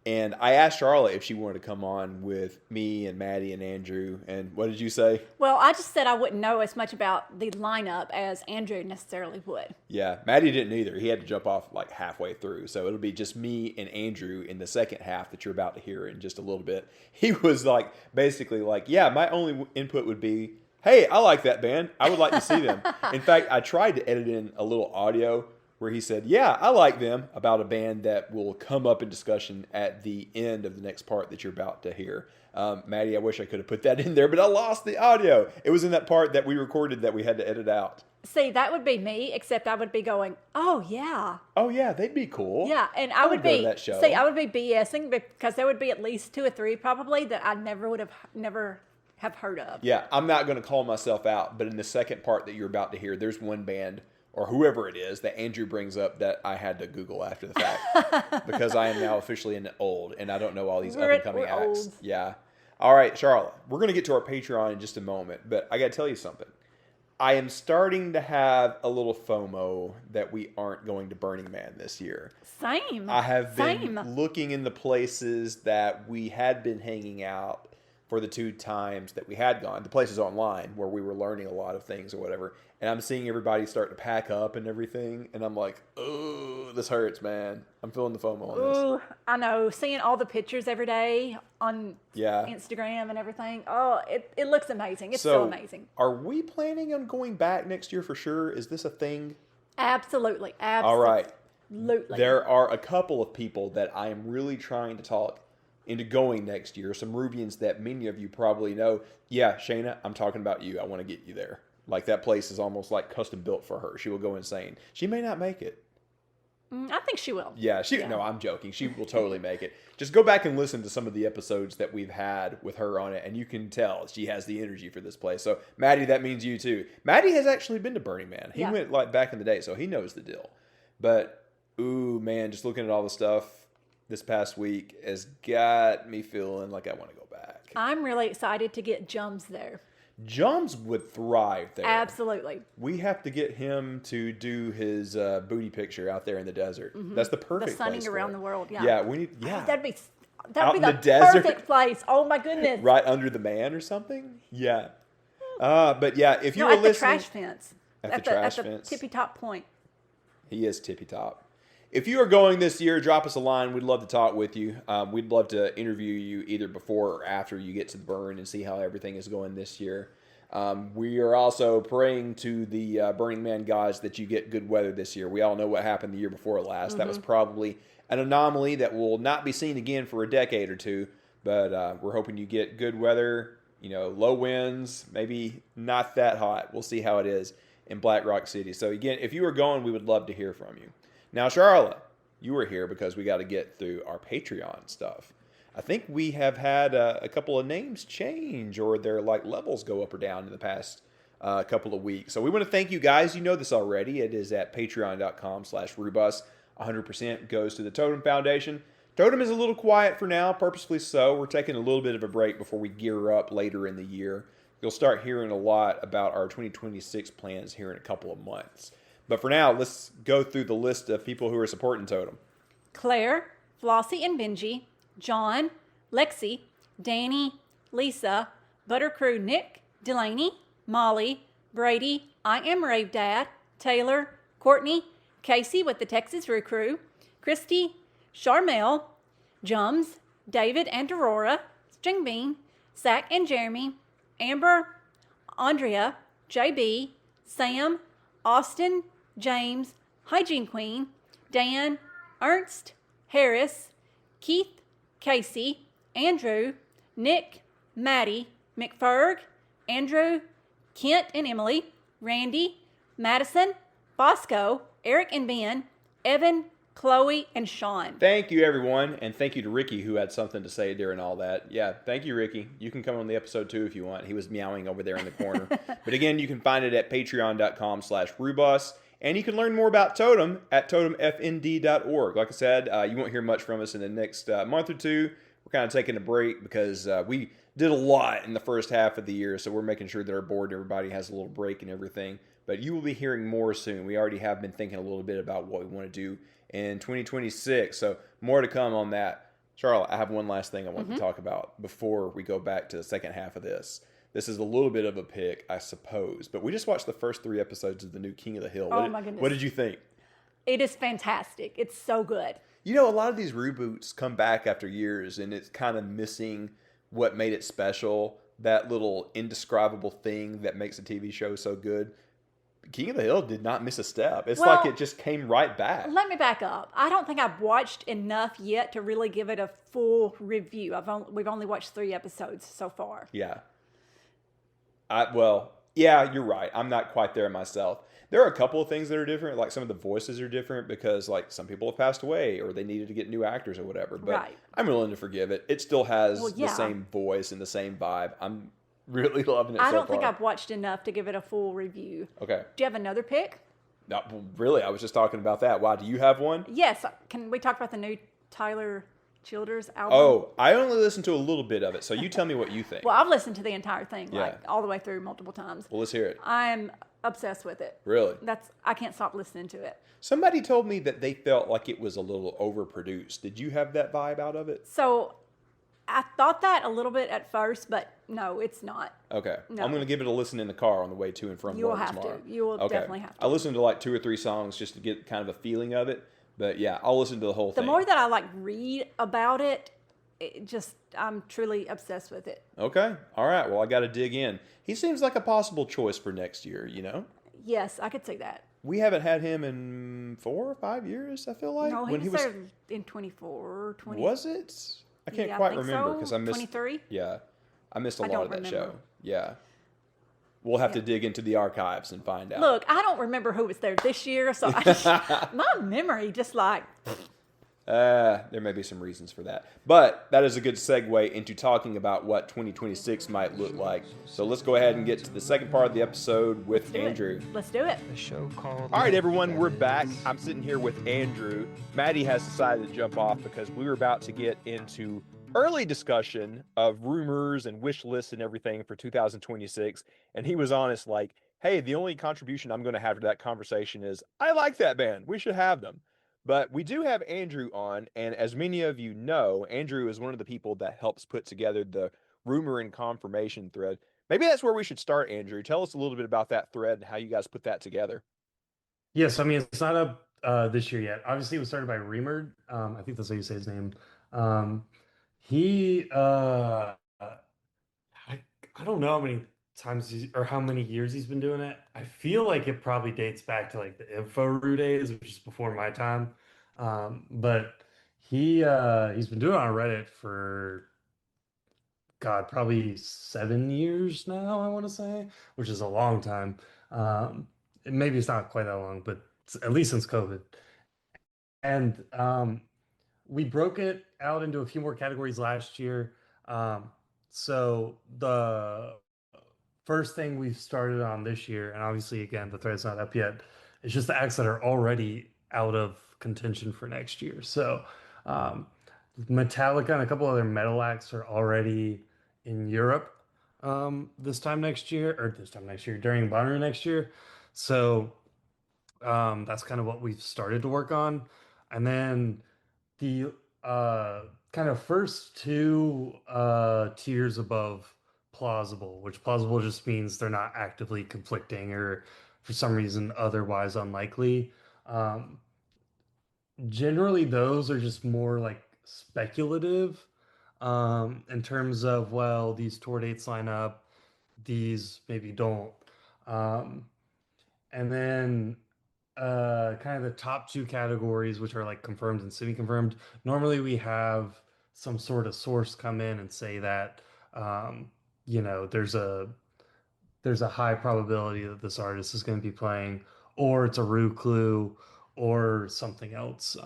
And I asked Charlotte if she wanted to come on with me and Matty and Andrew. And what did you say? Well, I just said I wouldn't know as much about the lineup as Andrew necessarily would. Yeah, Matty didn't either. He had to jump off like halfway through. So it'll be just me and Andrew in the second half that you're about to hear in just a little bit. He was like, basically like, yeah, my only input would be, hey, I like that band. I would like to see them. In fact, I tried to edit in a little audio where he said, yeah, I like them, about a band that will come up in discussion at the end of the next part that you're about to hear. Matty, I wish I could have put that in there, but I lost the audio. It was in that part that we recorded that we had to edit out. See, that would be me, except I would be going, oh, yeah. Oh, yeah, they'd be cool. Yeah, and I would be, go to that show. See, I would be BSing because there would be at least 2 or 3 probably that I never have heard of. Yeah, I'm not going to call myself out, but in the second part that you're about to hear, there's one band or whoever it is that Andrew brings up that I had to Google after the fact because I am now officially an old and I don't know all these up-and-coming acts. Old. Yeah. All right, Charlotte, we're going to get to our Patreon in just a moment, but I got to tell you something. I am starting to have a little FOMO that we aren't going to Burning Man this year. Same. I have been looking in the places that we had been hanging out for the 2 times that we had gone, the places online where we were learning a lot of things or whatever. And I'm seeing everybody start to pack up and everything. And I'm like, oh, this hurts, man. I'm feeling the FOMO on this. Ooh, I know. Seeing all the pictures every day on Instagram and everything. Oh, it looks amazing. It's so amazing. Are we planning on going back next year for sure? Is this a thing? Absolutely. All right. Absolutely. There are a couple of people that I am really trying to talk into going next year. Some Rubians that many of you probably know. Yeah, Shayna, I'm talking about you. I want to get you there. Like, that place is almost like custom built for her. She will go insane. She may not make it. I think she will. Yeah, no, I'm joking. She will totally make it. Just go back and listen to some of the episodes that we've had with her on it, and you can tell she has the energy for this place. So, Matty, that means you too. Matty has actually been to Burning Man. He went like back in the day, so he knows the deal. But, ooh, man, just looking at all the stuff this past week has got me feeling like I want to go back. I'm really excited to get Jums there. Jums would thrive there. Absolutely. We have to get him to do his booty picture out there in the desert. Mm-hmm. That's the perfect the sunning place around the world. Yeah. Yeah, we need. Yeah, that'd be the the desert. perfect place. Oh my goodness. Right under the man or something. Yeah. But yeah, if you were at listening, the trash fence. At the tippy top point. He is tippy top. If you are going this year, drop us a line. We'd love to talk with you. We'd love to interview you either before or after you get to the burn and see how everything is going this year. We are also praying to the Burning Man gods that you get good weather this year. We all know what happened the year before last. Mm-hmm. That was probably an anomaly that will not be seen again for a decade or two. But we're hoping you get good weather, low winds, maybe not that hot. We'll see how it is in Black Rock City. So again, if you are going, we would love to hear from you. Now, Charlotte, you were here because we got to get through our Patreon stuff. I think we have had a couple of names change or their levels go up or down in the past couple of weeks. So we want to thank you guys. You know this already. It is at patreon.com/Rubus. 100% goes to the Totem Foundation. Totem is a little quiet for now, purposefully so. We're taking a little bit of a break before we gear up later in the year. You'll start hearing a lot about our 2026 plans here in a couple of months. But for now, let's go through the list of people who are supporting Totem. Claire, Flossie and Benji, John, Lexi, Danny, Lisa, Buttercrew Nick, Delaney, Molly, Brady, I Am Rave Dad, Taylor, Courtney, Casey with the Texas Roo Crew, Christy, Charmel, Jums, David and Aurora, Stringbean, Zach and Jeremy, Amber, Andrea, JB, Sam, Austin, James, Hygiene Queen, Dan, Ernst, Harris, Keith, Casey, Andrew, Nick, Matty, McFerg, Andrew, Kent and Emily, Randy, Madison, Bosco, Eric and Ben, Evan, Chloe, and Sean. Thank you, everyone, and thank you to Ricky, who had something to say during all that. Yeah, thank you, Ricky. You can come on the episode, too, if you want. He was meowing over there in the corner. But again, you can find it at patreon.com/Rubus, and you can learn more about Totem at totemfnd.org. Like I said, you won't hear much from us in the next month or two. We're kind of taking a break because we did a lot in the first half of the year, so we're making sure that our board and everybody has a little break and everything. But you will be hearing more soon. We already have been thinking a little bit about what we want to do in 2026, so more to come on that. Charlotte, I have one last thing I want to talk about before we go back to the second half of this. This is a little bit of a pick, I suppose, but we just watched the first 3 episodes of the new King of the Hill. Oh, my goodness. What did you think? It is fantastic. It's so good. You know, a lot of these reboots come back after years, and it's kind of missing what made it special, that little indescribable thing that makes a TV show so good. King of the Hill did not miss a step. It's like it just came right back. Let me back up. I don't think I've watched enough yet to really give it a full review. We've only watched 3 episodes so far. Yeah. Yeah, you're right. I'm not quite there myself. There are a couple of things that are different. Like some of the voices are different because like some people have passed away or they needed to get new actors or whatever. But I'm willing to forgive it. It still has the same voice and the same vibe. I'm really loving it so far. I don't think I've watched enough to give it a full review. Okay. Do you have another pick? No, really, I was just talking about that. Why, do you have one? Yes. Can we talk about the new Tyler Childers album? Oh, I only listened to a little bit of it, so you tell me what you think. Well, I've listened to the entire thing, like all the way through multiple times. Well, let's hear it. I'm obsessed with it. Really? I can't stop listening to it. Somebody told me that they felt like it was a little overproduced. Did you have that vibe out of it? So I thought that a little bit at first, but no, it's not. Okay. No. I'm going to give it a listen in the car on the way to and from You will work have tomorrow. to. You will definitely have to. I listened to like 2 or 3 songs just to get kind of a feeling of it. But yeah, I'll listen to the whole thing. The more that I like read about it, I'm truly obsessed with it. Okay. All right. Well, I got to dig in. He seems like a possible choice for next year, you know? Yes, I could see that. We haven't had him in 4 or 5 years, I feel like. No, he was there in 24, 20. Was it? I can't quite remember because I missed 23. Yeah, I missed a lot of that remember. show. Yeah, we'll have to dig into the archives and find out. Look, I don't remember who was there this year, so my memory just like. There may be some reasons for that, but that is a good segue into talking about what 2026 might look like. So let's go ahead and get to the second part of the episode with Andrew. Let's do it. A show called. All right, everyone, we're back. I'm sitting here with Andrew. Maddie has decided to jump off because we were about to get into early discussion of rumors and wish lists and everything for 2026, and he was honest, like, hey, the only contribution I'm going to have to that conversation is I like that band. We should have them. But we do have Andrew on, and as many of you know, Andrew is one of the people that helps put together the rumor and confirmation thread. Maybe that's where we should start, Andrew. Tell us a little bit about that thread and how you guys put that together. Yes, I mean, it's not up this year yet. Obviously, it was started by Reamer. I think that's how you say his name. He, I don't know how many times or how many years he's been doing it. I feel like it probably dates back to like the InfoRoo days, which is before my time. But he's been doing it on Reddit for probably 7 years now, I want to say, which is a long time. Maybe it's not quite that long, but at least since COVID. And we broke it out into a few more categories last year. So the first thing we've started on this year, and obviously, again, the thread's not up yet, is just the acts that are already out of contention for next year. So Metallica and a couple other metal acts are already in Europe this time next year, or this time next year during Bonnaroo next year. So that's kind of what we've started to work on. And then the kind of first two tiers above plausible, which plausible just means they're not actively conflicting or for some reason otherwise unlikely. Um, Generally, those are just more like speculative in terms of, well, these tour dates line up, these maybe don't. Um, and then kind of the top two categories, which are like confirmed and semi-confirmed. Normally, we have some sort of source come in and say that um, there's a high probability that this artist is going to be playing, or it's a rue clue, or something else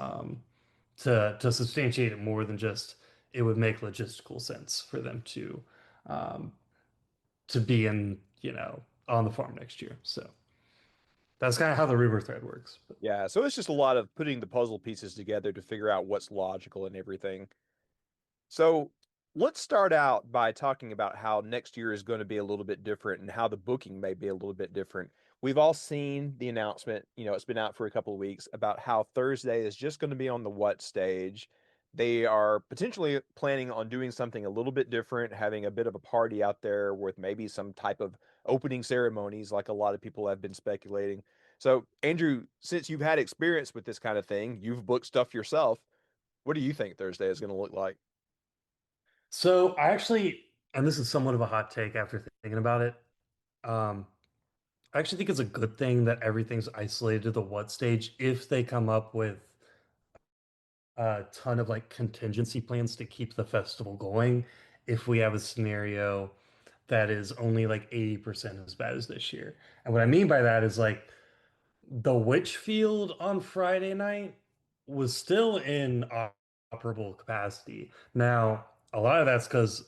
to substantiate it more than just it would make logistical sense for them um, to be in on the farm next year. So that's kind of how the rumor thread works. But. Yeah, so it's just a lot of putting the puzzle pieces together to figure out what's logical and everything. So let's start out by talking about how next year is going to be a little bit different and how the booking may be a little bit different. We've all seen the announcement, it's been out for a couple of weeks about how Thursday is just going to be on the what stage. They are potentially planning on doing something a little bit different, having a bit of a party out there with maybe some type of opening ceremonies, like a lot of people have been speculating. So, Andrew, since you've had experience with this kind of thing, you've booked stuff yourself. What do you think Thursday is going to look like? So I actually, and this is somewhat of a hot take after thinking about it. Um, I actually think it's a good thing that everything's isolated to the what stage if they come up with a ton of like contingency plans to keep the festival going. If we have a scenario that is only like 80% as bad as this year. And what I mean by that is like the witch field on Friday night was still in operable capacity. Now, a lot of that's because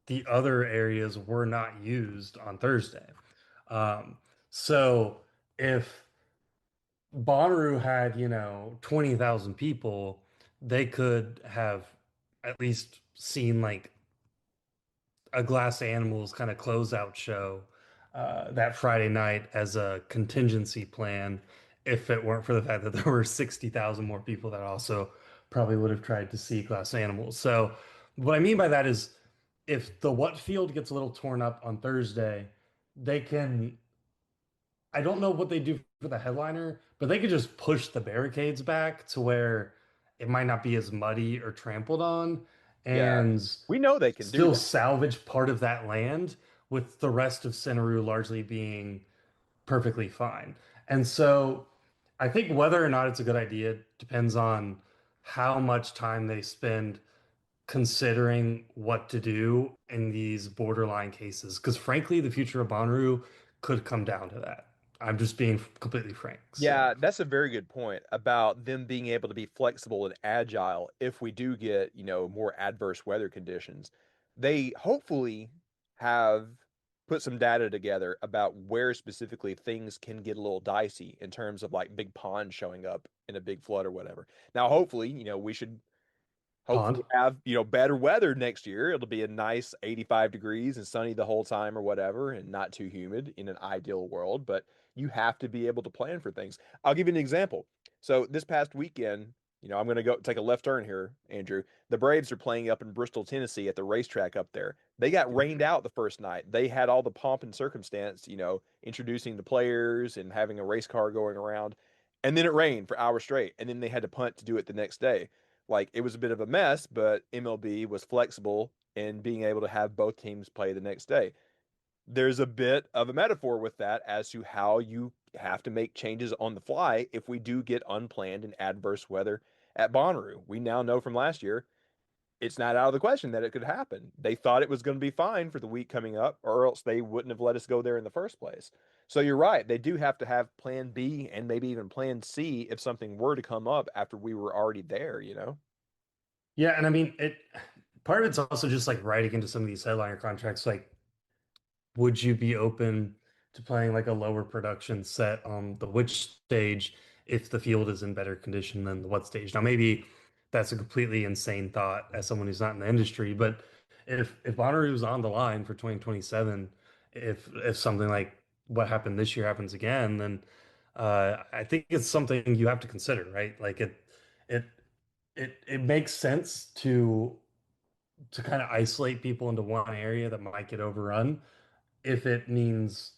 the other areas were not used on Thursday. Um, so if Bonnaroo had, 20,000 people, they could have at least seen like a Glass Animals kind of closeout show that Friday night as a contingency plan if it weren't for the fact that there were 60,000 more people that also probably would have tried to see Glass Animals. So what I mean by that is if the what field gets a little torn up on Thursday, they can I don't know what they do for the headliner, but they could just push the barricades back to where it might not be as muddy or trampled on Yeah, and we know they can do still that. salvage part of that land with the rest of Outeroo largely being perfectly fine. And so I think whether or not it's a good idea depends on how much time they spend considering what to do in these borderline cases. Because frankly, the future of Bonnaroo could come down to that. I'm just being completely frank. So. Yeah, that's a very good point about them being able to be flexible and agile if we do get, more adverse weather conditions. They hopefully have put some data together about where specifically things can get a little dicey in terms of like big ponds showing up in a big flood or whatever. Now, hopefully, we should Pond. hopefully have, better weather next year. It'll be a nice 85 degrees and sunny the whole time or whatever, and not too humid in an ideal world, but you have to be able to plan for things. I'll give you an example. So this past weekend, I'm going to go take a left turn here, Andrew. The Braves are playing up in Bristol, Tennessee at the racetrack up there. They got rained out the first night. They had all the pomp and circumstance, introducing the players and having a race car going around. And then it rained for hours straight. And then they had to punt to do it the next day. Like it was a bit of a mess, but MLB was flexible in being able to have both teams play the next day. There's a bit of a metaphor with that as to how you have to make changes on the fly if we do get unplanned and adverse weather at Bonnaroo. We now know from last year it's not out of the question that it could happen. They thought it was going to be fine for the week coming up, or else they wouldn't have let us go there in the first place. So you're right. They do have to have plan B and maybe even plan C if something were to come up after we were already there. Yeah, and I mean it part of it's also just like writing into some of these headliner contracts, like would you be open to playing like a lower production set on the which stage if the field is in better condition than the what stage? Now maybe that's a completely insane thought as someone who's not in the industry. But if Bonnaroo is on the line for 2027, if something like what happened this year happens again, then I think it's something you have to consider, right? Like it it makes sense to kind of isolate people into one area that might get overrun if it means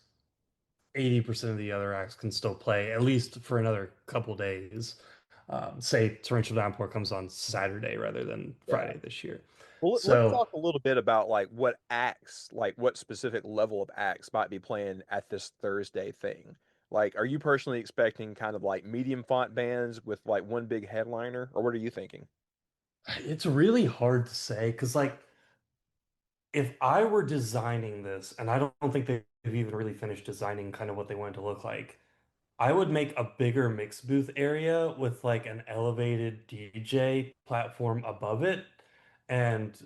80% of the other acts can still play at least for another couple days. Say torrential downpour comes on Saturday rather than Friday this year. Well, let's So talk a little bit about like what acts, like what specific level of acts might be playing at this Thursday thing. Like, are you personally expecting kind of like medium font bands with like one big headliner, or what are you thinking? it's really hard to say because like if I were designing this, and I don't think they've even really finished designing kind of what they want it to look like, I would make a bigger mix booth area with like an elevated DJ platform above it and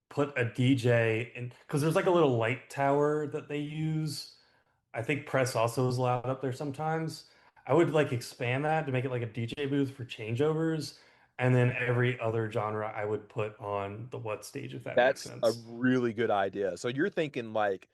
put a DJ in because there's like a little light tower that they use. I think press also is allowed up there sometimes. I would like expand that to make it like a DJ booth for changeovers, and then every other genre I would put on the what stage if that makes That's a sense. really good idea. So you're thinking like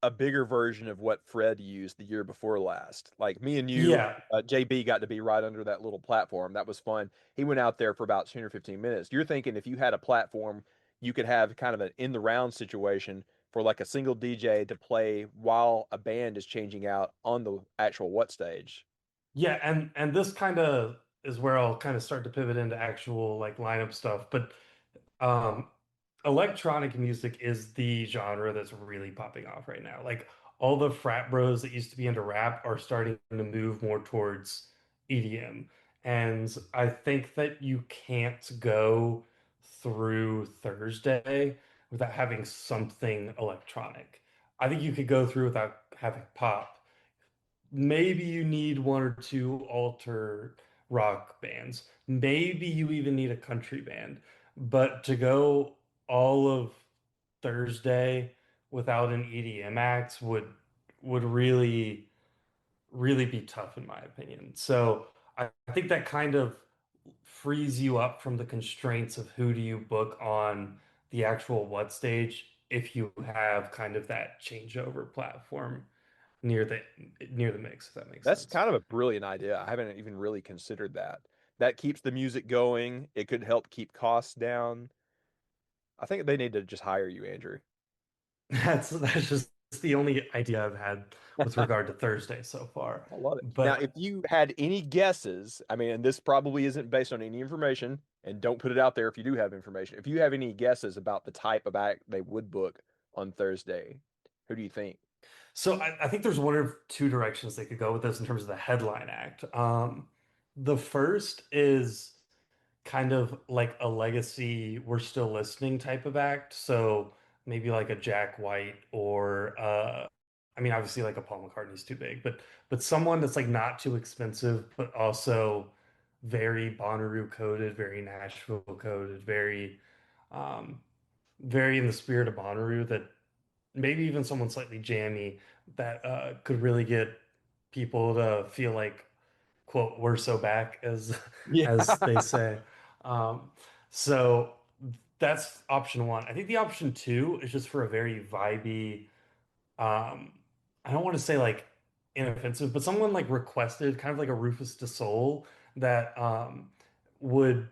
a bigger version of what Fred used the year before last. Like me and you, Yeah, JB got to be right under that little platform. That was fun. He went out there for about 10 or 15 minutes. You're thinking if you had a platform, you could have kind of an in the round situation for like a single DJ to play while a band is changing out on the actual what stage. yeah, and this kind of is where I'll kind of start to pivot into actual like lineup stuff. But um, electronic music is the genre that's really popping off right now. Like all the frat bros that used to be into rap are starting to move more towards EDM. And I think that you can't go through Thursday without having something electronic. I think you could go through without having pop. Maybe you need one or two alter rock bands. Maybe you even need a country band. But to go all of Thursday without an EDM act would really be tough in my opinion. So I think that kind of frees you up from the constraints of who do you book on the actual what stage if you have kind of that changeover platform near the near the mix, if that makes That's sense. kind of a brilliant idea. I haven't even really considered that. That keeps the music going. It could help keep costs down. I think they need to just hire you, Andrew. That's just the only idea I've had with regard to Thursday so far. I love it. Now, But if you had any guesses, I mean, and this probably isn't based on any information, and don't put it out there if you do have information. If you have any guesses about the type of act they would book on Thursday, who do you think? so I think there's one or two directions they could go with this in terms of the headline act. The first is kind of like a legacy we're still listening type of act. So maybe like a Jack White or I mean obviously like a Paul McCartney's too big, but someone that's like not too expensive, but also very Bonnaroo coded, very Nashville coded, um very in the spirit of Bonnaroo that maybe even someone slightly jammy that could really get people to feel like quote we're so back as Yeah. as they say. Um, so that's option one. I think the option two is just for a very vibey, um, I don't want to say like inoffensive, but someone like requested, kind of like a Rufus de Soul that would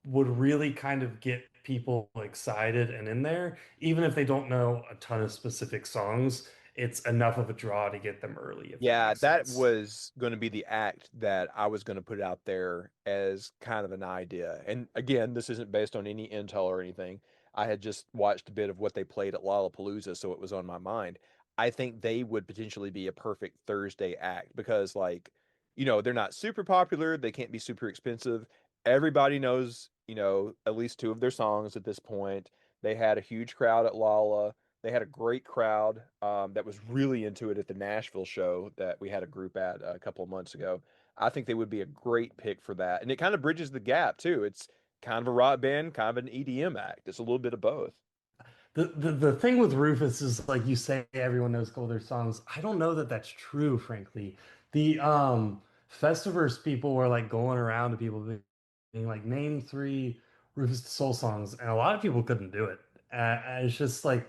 would really kind of get people excited and in there, even if they don't know a ton of specific songs. It's enough of a draw to get them early, if that Yeah, makes that sense. was going to be the act that I was going to put out there as kind of an idea. And again, this isn't based on any intel or anything. I had just watched a bit of what they played at Lollapalooza, so it was on my mind. I think they would potentially be a perfect Thursday act because, like, they're not super popular. They can't be super expensive. Everybody knows, at least two of their songs at this point. They had a huge crowd at Lolla. They had a great crowd that was really into it at the Nashville show that we had a group at a couple of months ago. I think they would be a great pick for that. And it kind of bridges the gap, too. It's kind of a rock band, kind of an EDM act. It's a little bit of both. The thing with Rufus is like you say everyone knows all their songs. I don't know that that's true, frankly. The Festivus people were like going around to people being like name 3 Rufus the Soul songs, and a lot of people couldn't do it. It's just like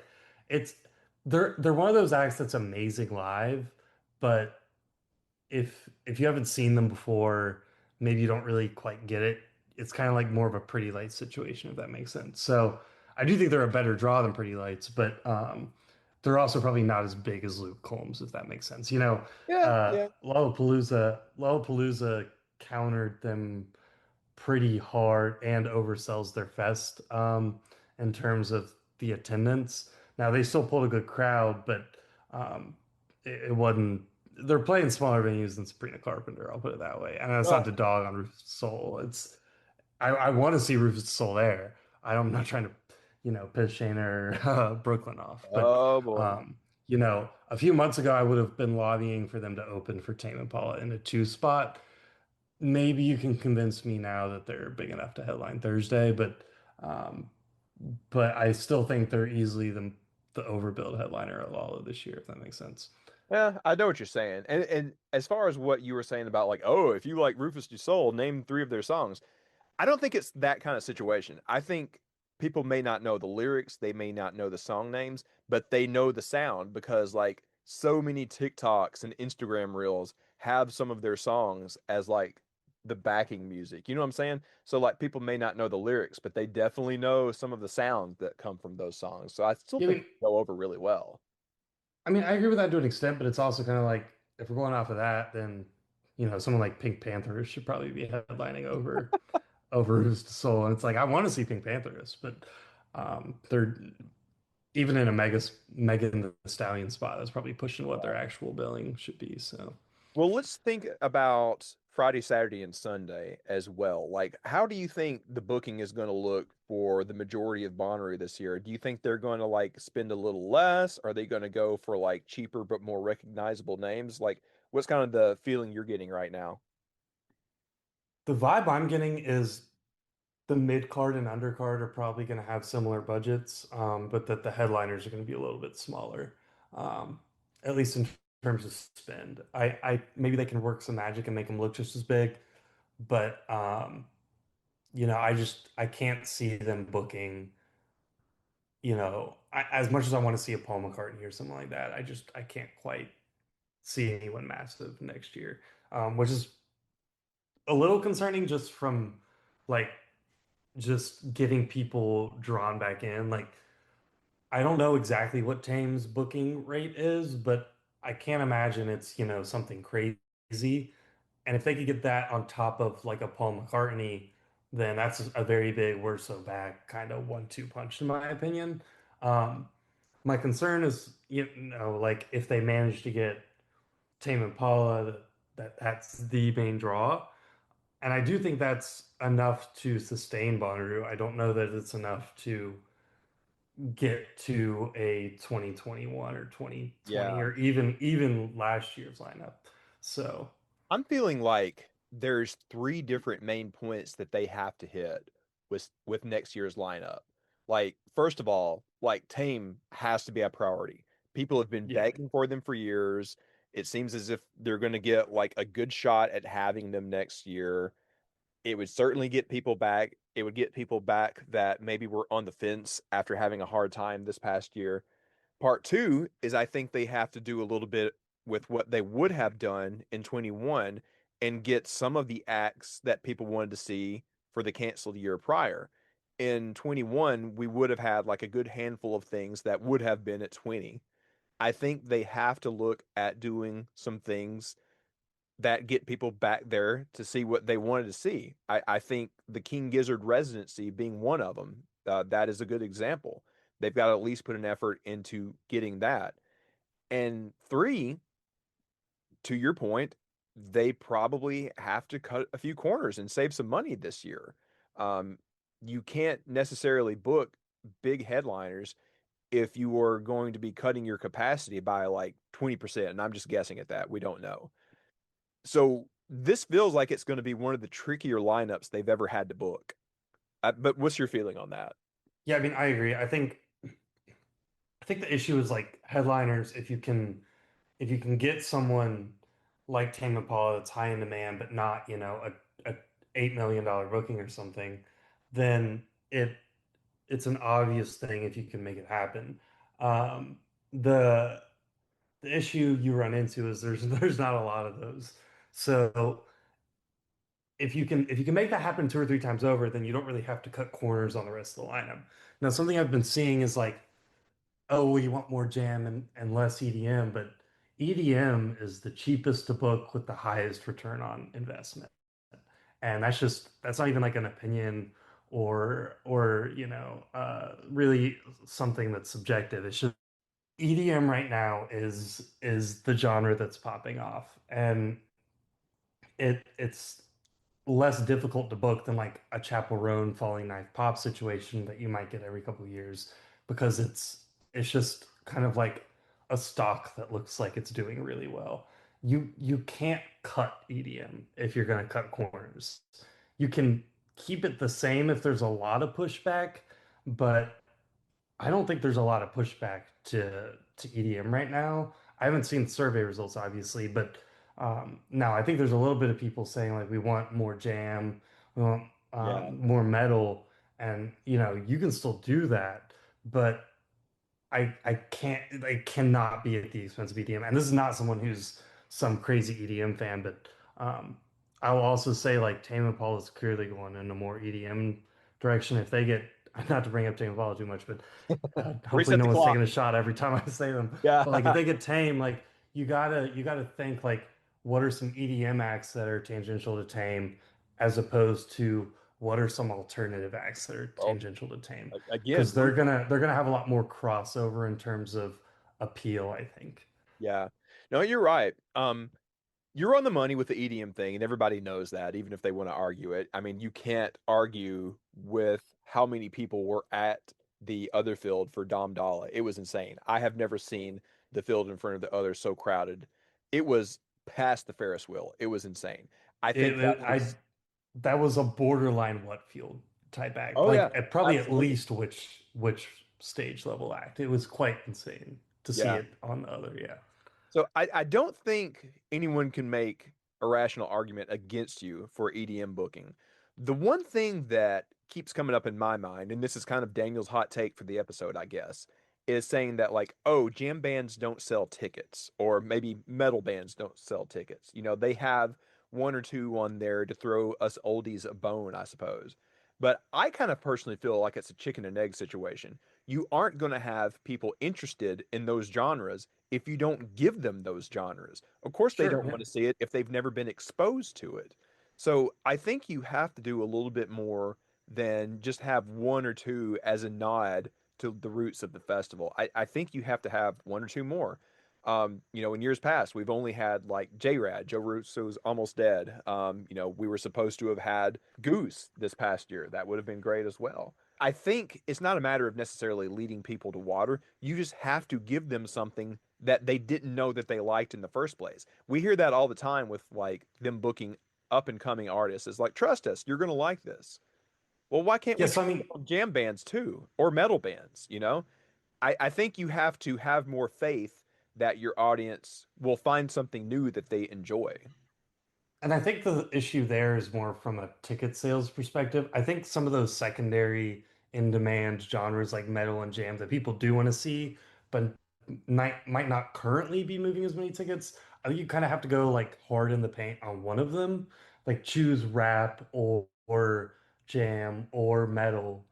it's they're one of those acts that's amazing live, but if you haven't seen them before, maybe you don't really quite get it. It's kind of like more of a Pretty Lights situation, if that makes sense. So I do think they're a better draw than Pretty Lights, but they're also probably not as big as Luke Combs, if that makes sense. Yeah. Lollapalooza countered them pretty hard and oversells their fest in terms of the attendance. Now they still pulled a good crowd, but um, it wasn't. They're playing smaller venues than Sabrina Carpenter. I'll put it that way. And that's not to dog on Rufus Soul. It's I want to see Rufus Soul there. I'm not trying to, piss Shane or Brooklyn off. But Oh boy. A few months ago I would have been lobbying for them to open for Tame Impala in a 2 spot. Maybe you can convince me now that they're big enough to headline Thursday, um, but I still think they're easily the overbilled headliner at Lala this year, if that makes sense. Yeah, I know what you're saying. And as far as what you were saying about like, oh, if you like Rufus Du Sol, name 3 of their songs. I don't think it's that kind of situation. I think people may not know the lyrics, they may not know the song names, but they know the sound because like so many TikToks and Instagram reels have some of their songs as like the backing music. You know what I'm saying? So like people may not know the lyrics, but they definitely know some of the sounds that come from those songs. So I still Yeah, think they go over really well. I mean, I agree with that to an extent, but it's also kind of like if we're going off of that, then someone like Pink Panthers should probably be headlining over Roost to Soul. And it's like I want to see Pink Panthers, but they're even in a Megan the Stallion spot, that's probably pushing what their actual billing should be. So Well, let's think about Friday, Saturday, and Sunday as well. Like, how do you think the booking is going to look for the majority of Bonnaroo this year? Do you think they're going to like spend a little less? Are they going to go for like cheaper but more recognizable names? Like, what's kind of the feeling you're getting right now? the vibe I'm getting is the mid card and undercard are probably going to have similar budgets, but that the headliners are going to be a little bit smaller, um, at least in terms of spend. I maybe they can work some magic and make them look just as big, but I can't see them booking. As much as I want to see a Paul McCartney or something like that, I can't quite see anyone massive next year, which is a little concerning just from like just getting people drawn back in. Like, I don't know exactly what Tame's booking rate is, but I can't imagine it's, something crazy. And if they could get that on top of like a Paul McCartney, then that's a very big we're so back kind of 1-2 punch, in my opinion. Um, my concern is, like if they manage to get Tame Impala, that's the main draw. And I do think that's enough to sustain Bonnaroo. I don't know that it's enough to get to a 2021 or 2020 Yeah. or even last year's lineup. So I'm feeling like there's 3 different main points that they have to hit with next year's lineup. Like, first of all, like Tame has to be a priority. People have been yeah, begging for them for years. It seems as if they're going to get like a good shot at having them next year. It would certainly get people back. It would get people back that maybe were on the fence after having a hard time this past year. Part 2 is I think they have to do a little bit with what they would have done in 21 and get some of the acts that people wanted to see for the canceled year prior. In 21, we would have had like a good handful of things that would have been at 20. I think they have to look at doing some things that get people back there to see what they wanted to see. I think the King Gizzard residency being one of them, that is a good example. They've got to at least put an effort into getting that. And 3, to your point, they probably have to cut a few corners and save some money this year. Um, you can't necessarily book big headliners if you are going to be cutting your capacity by like 20%. And I'm just guessing at that. We don't know. So this feels like it's going to be one of the trickier lineups they've ever had to book. But what's your feeling on that? yeah. I mean, I agree. I think the issue is like headliners. If you can get someone like Tame Impala that's high in demand, but not a $8 million booking or something, then it's an obvious thing if you can make it happen. Um, the the issue you run into is there's not a lot of those. So if you can make that happen two or three times over, then you don't really have to cut corners on the rest of the lineup. Now, something I've been seeing is like, oh, well, you want more jam and less EDM, but EDM is the cheapest to book with the highest return on investment. And that's not even like an opinion or really something that's subjective. It's just EDM right now is the genre that's popping off. And it's less difficult to book than like a Chapel Roan Falling Knife pop situation that you might get every couple of years because it's just kind of like a stock that looks like it's doing really well. You can't cut EDM if you're going to cut corners. You can keep it the same if there's a lot of pushback, but I don't think there's a lot of pushback to EDM right now. I haven't seen survey results, obviously, but now I think there's a little bit of people saying like we want more jam, we want more metal, and you can still do that, but I cannot be at the expense of EDM. And this is not someone who's some crazy EDM fan, but I will also say like Tame Impala is clearly going in a more EDM direction. If they get not to bring up Tame Impala too much, but hopefully Reset no the one's clock. taking a shot every time I say them. Yeah. But like if they get Tame, like you gotta think like what are some EDM acts that are tangential to Tame, as opposed to what are some alternative acts that are Well, tangential to Tame, again, because they're gonna have a lot more crossover in terms of appeal, I think. yeah. No, you're right. You're on the money with the EDM thing, and everybody knows that, even if they want to argue it. I mean, you can't argue with how many people were at the other field for Dom Dalla. It was insane. I have never seen the field in front of the other so crowded. It was past the Ferris wheel. It was insane. I think that was, That was a borderline what field type act, oh like yeah, probably at absolutely. least which stage level act. It was quite insane to see Yeah. it on the other. Yeah. So I don't think anyone can make a rational argument against you for EDM booking. The one thing that keeps coming up in my mind, and this is kind of Daniel's hot take for the episode, I guess, is saying that like, oh, jam bands don't sell tickets, or maybe metal bands don't sell tickets. They have one or two on there to throw us oldies a bone, I suppose. But I kind of personally feel like it's a chicken and egg situation. You aren't going to have people interested in those genres if you don't give them those genres. Of course, they Sure. don't Yeah. want to see it if they've never been exposed to it. So I think you have to do a little bit more than just have one or two as a nod to the roots of the festival. I think you have to have one or two more. In years past, we've only had like J-Rad, Joe Russo's Almost Dead. We were supposed to have had Goose this past year. That would have been great as well. I think it's not a matter of necessarily leading people to water. You just have to give them something that they didn't know that they liked in the first place. We hear that all the time with like them booking up and coming artists. It's like, trust us, you're going to like this. Well, why can't we Yes. I trust mean, jam bands too, or metal bands? I think you have to have more faith that your audience will find something new that they enjoy. and I think the issue there is more from a ticket sales perspective. I think some of those secondary in-demand genres like metal and jam that people do want to see, but might not currently be moving as many tickets. I think you kind of have to go like hard in the paint on one of them, like choose rap or jam or metal,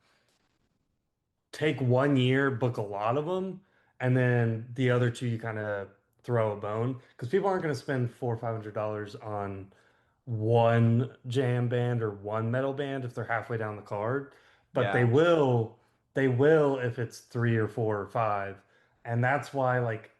take 1 year, book a lot of them, and then the other two you kind of throw a bone because people aren't going to spend $400 or $500 on one jam band or one metal band if they're halfway down the card, but Yeah, they will if it's three or four or five, and that's why like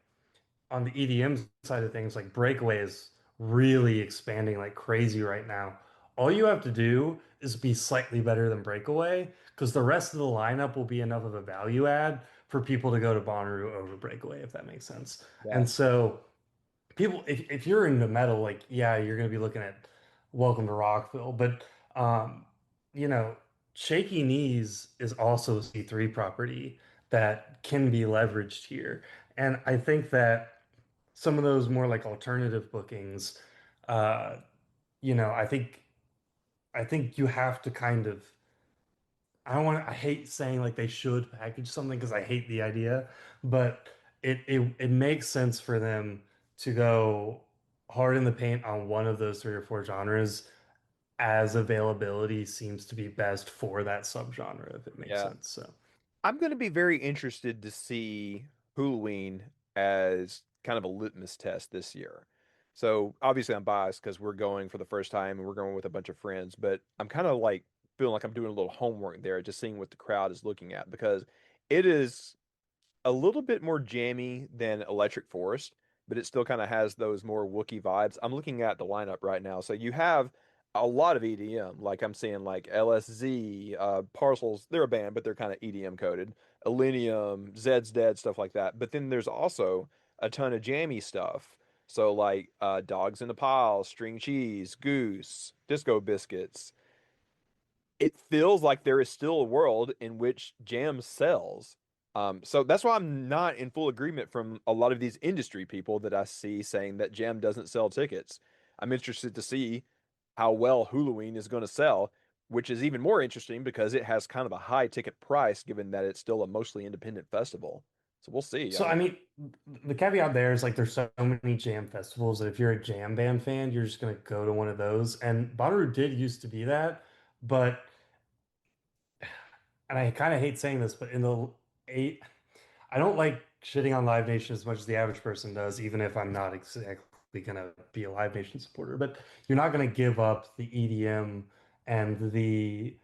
on the EDM side of things, like Breakaway is really expanding like crazy right now. All you have to do is be slightly better than Breakaway, because the rest of the lineup will be enough of a value add for people to go to Bonnaroo over Breakaway, if that makes sense. yeah. And so people, if you're into metal, like yeah, you're gonna be looking at Welcome to Rockville, but um, you know, Shaky Knees is also a C3 property that can be leveraged here. And I think that some of those more like alternative bookings, uh, I think I think you have to kind of I hate saying like they should package something because I hate the idea, but it makes sense for them to go hard in the paint on one of those three or four genres as availability seems to be best for that subgenre, if it makes Yeah. sense. So I'm going to be very interested to see Halloween as kind of a litmus test this year. So obviously I'm biased because we're going for the first time and we're going with a bunch of friends, but I'm kind of like feeling like I'm doing a little homework there, just seeing what the crowd is looking at because it is a little bit more jammy than Electric Forest, but it still kind of has those more Wookiee vibes. I'm looking at the lineup right now. So you have a lot of EDM. Like I'm seeing like LSZ, Parcels, they're a band, but they're kind of EDM coded. Illenium, Zed's Dead, stuff like that. But then there's also a ton of jammy stuff. So like Dogs in a Pile, String Cheese, Goose, Disco Biscuits. It feels like there is still a world in which jam sells. So that's why I'm not in full agreement from a lot of these industry people that I see saying that jam doesn't sell tickets. I'm interested to see how well Halloween is going to sell, which is even more interesting because it has kind of a high ticket price given that it's still a mostly independent festival. So we'll see. So I mean, the caveat there is like there's so many jam festivals that if you're a jam band fan, you're just gonna go to one of those. And Bonnaroo did used to be that, but and I kind of hate saying this, but in the eight, I don't like shitting on Live Nation as much as the average person does, even if I'm not exactly gonna be a Live Nation supporter. But you're not gonna give up the EDM and the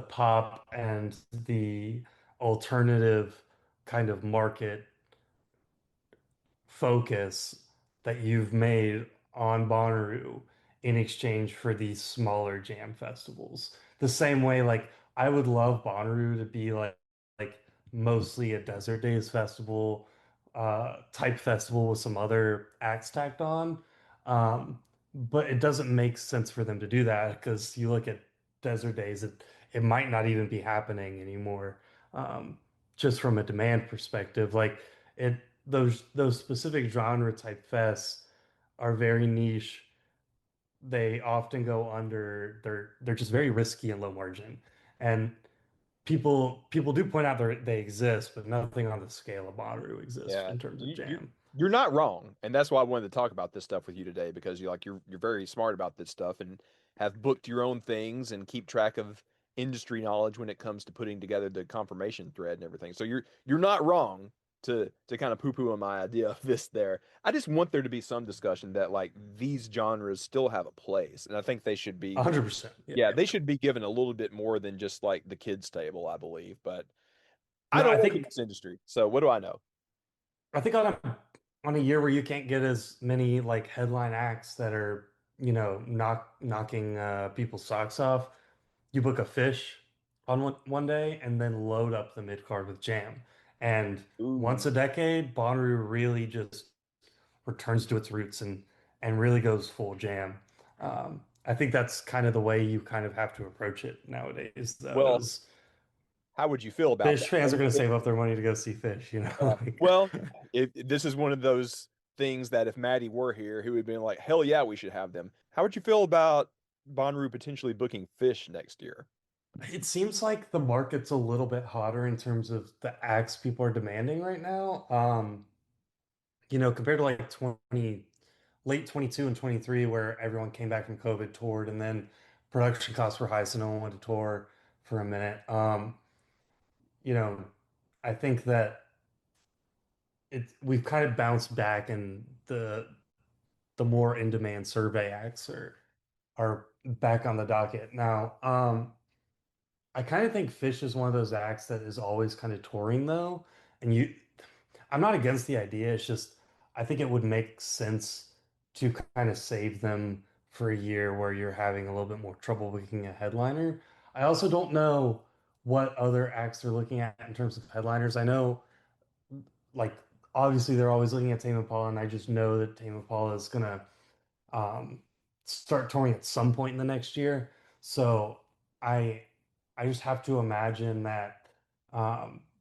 pop and the alternative kind of market focus that you've made on Bonnaroo in exchange for these smaller jam festivals. The same way, like I would love Bonnaroo to be like mostly a Desert Days festival type festival with some other acts tacked on. But it doesn't make sense for them to do that because you look at Desert Days, it might not even be happening anymore. Just from a demand perspective, like it those specific genre type fests are very niche. They often go under they're just very risky and low margin. And people do point out they exist, but nothing on the scale of Bonnaroo exists Yeah, in terms of jam. you're not wrong, and that's why I wanted to talk about this stuff with you today because you're very smart about this stuff and have booked your own things and keep track of industry knowledge when it comes to putting together the confirmation thread and everything. So you're not wrong to kind of poo-poo on my idea of this there. I just want there to be some discussion that like these genres still have a place, and I think they should be 100%. yeah, they should be given a little bit more than just like the kids table, I believe. But I No, don't work in this industry, so what do I know? I think on a year where you can't get as many like headline acts that are, knocking people's socks off, you book a fish on one day and then load up the mid card with jam. And Ooh. once a decade, Bonnaroo really just returns to its roots and really goes full jam. I think that's kind of the way you kind of have to approach it nowadays, though, Well, is how would you feel about Fish that? fans are going to save up their money to go see Fish, like, Well, if this is one of those things that if Maddie were here, he would have been like, hell yeah, we should have them. How would you feel about Bonnaroo potentially booking Fish next year? it seems like the market's a little bit hotter in terms of the acts people are demanding right now. Compared to like late 22 and 23, where everyone came back from COVID, toured, and then production costs were high, so no one went to tour for a minute. You know, I think that we've kind of bounced back, and the more in-demand survey acts are back on the docket now. I kind of think Fish is one of those acts that is always kind of touring though, and I'm not against the idea. It's just I think it would make sense to kind of save them for a year where you're having a little bit more trouble booking a headliner. I also don't know what other acts they're looking at in terms of headliners. I know, like, obviously they're always looking at Tame Impala, and I just know that Tame Impala is gonna um, start touring at some point in the next year. So I I just have to imagine that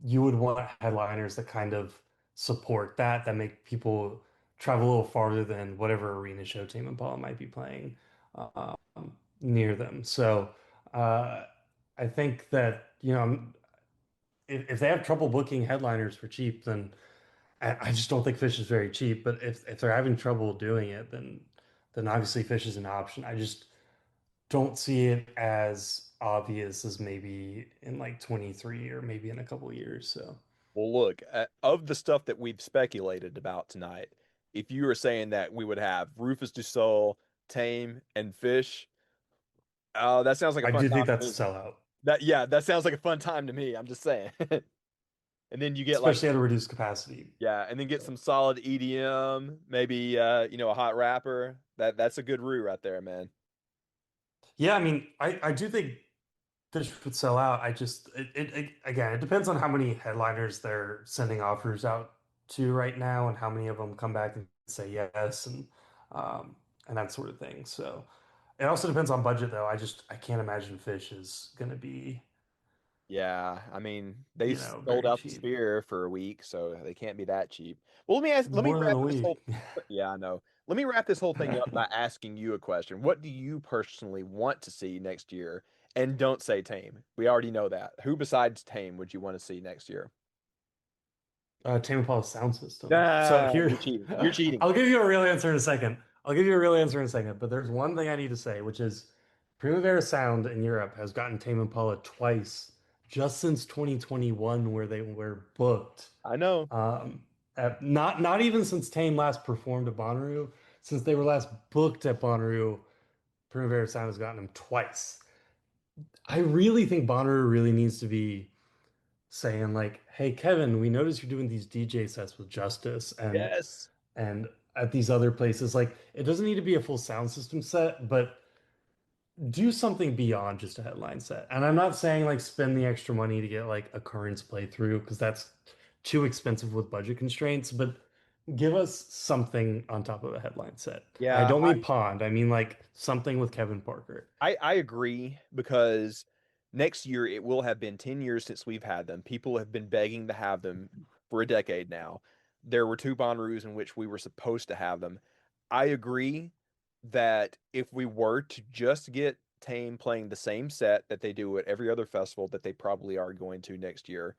you would want headliners that kind of support that make people travel a little farther than whatever arena show Tame Impala might be playing. Um, near them. So I think that, if they have trouble booking headliners for cheap, then I just don't think Fish is very cheap. But if they're having trouble doing it, then obviously Fish is an option. I just don't see it as obvious as maybe in like 23 or maybe in a couple years. So Well, look, of the stuff that we've speculated about tonight, if you were saying that we would have Rufus Du Sol, Tame, and Fish, that sounds like a I fun do think time to that's me. a sellout, That sounds like a fun time to me. I'm just saying. And then you get like, especially at a reduced capacity. yeah, and then get So. some solid EDM, maybe a hot rapper. That's a good roux right there, man. Yeah, I mean, I do think Fish would sell out. I just again, it depends on how many headliners they're sending offers out to right now, and how many of them come back and say yes, um, and that sort of thing. So it also depends on budget, though. I can't imagine Fish is going to be, Yeah, I mean, they sold very out the cheap. Sphere for a week, so they can't be that cheap. Well, let me More than wrap a this whole week. yeah, I know. Let me wrap this whole thing up by asking you a question. What do you personally want to see next year? And don't say Tame. We already know that. Who besides Tame would you want to see next year? Tame Impala's sound system. So Ah, here, you're cheating. You're cheating. I'll give you a real answer in a second. I'll give you a real answer in a second. But there's one thing I need to say, which is Primavera Sound in Europe has gotten Tame Impala twice just since 2021, where they were booked. I know. Not even since Tame last performed at Bonnaroo, since they were last booked at Bonnaroo, Primavera Sound has gotten them twice. I really think Bonnaroo really needs to be saying like, "Hey Kevin, we noticed you're doing these DJ sets with Justice Yes. and at these other places. Like, it doesn't need to be a full sound system set, but do something beyond just a headline set." And I'm not saying like spend the extra money to get like a currents playthrough because that's too expensive with budget constraints, but give us something on top of a headline set. And I Yeah, don't mean Pond, I mean like something with Kevin Parker. I agree because next year it will have been 10 years since we've had them. People have been begging to have them for a decade now. There were two Bonnaroos in which we were supposed to have them. I agree that if we were to just get Tame playing the same set that they do at every other festival that they probably are going to next year,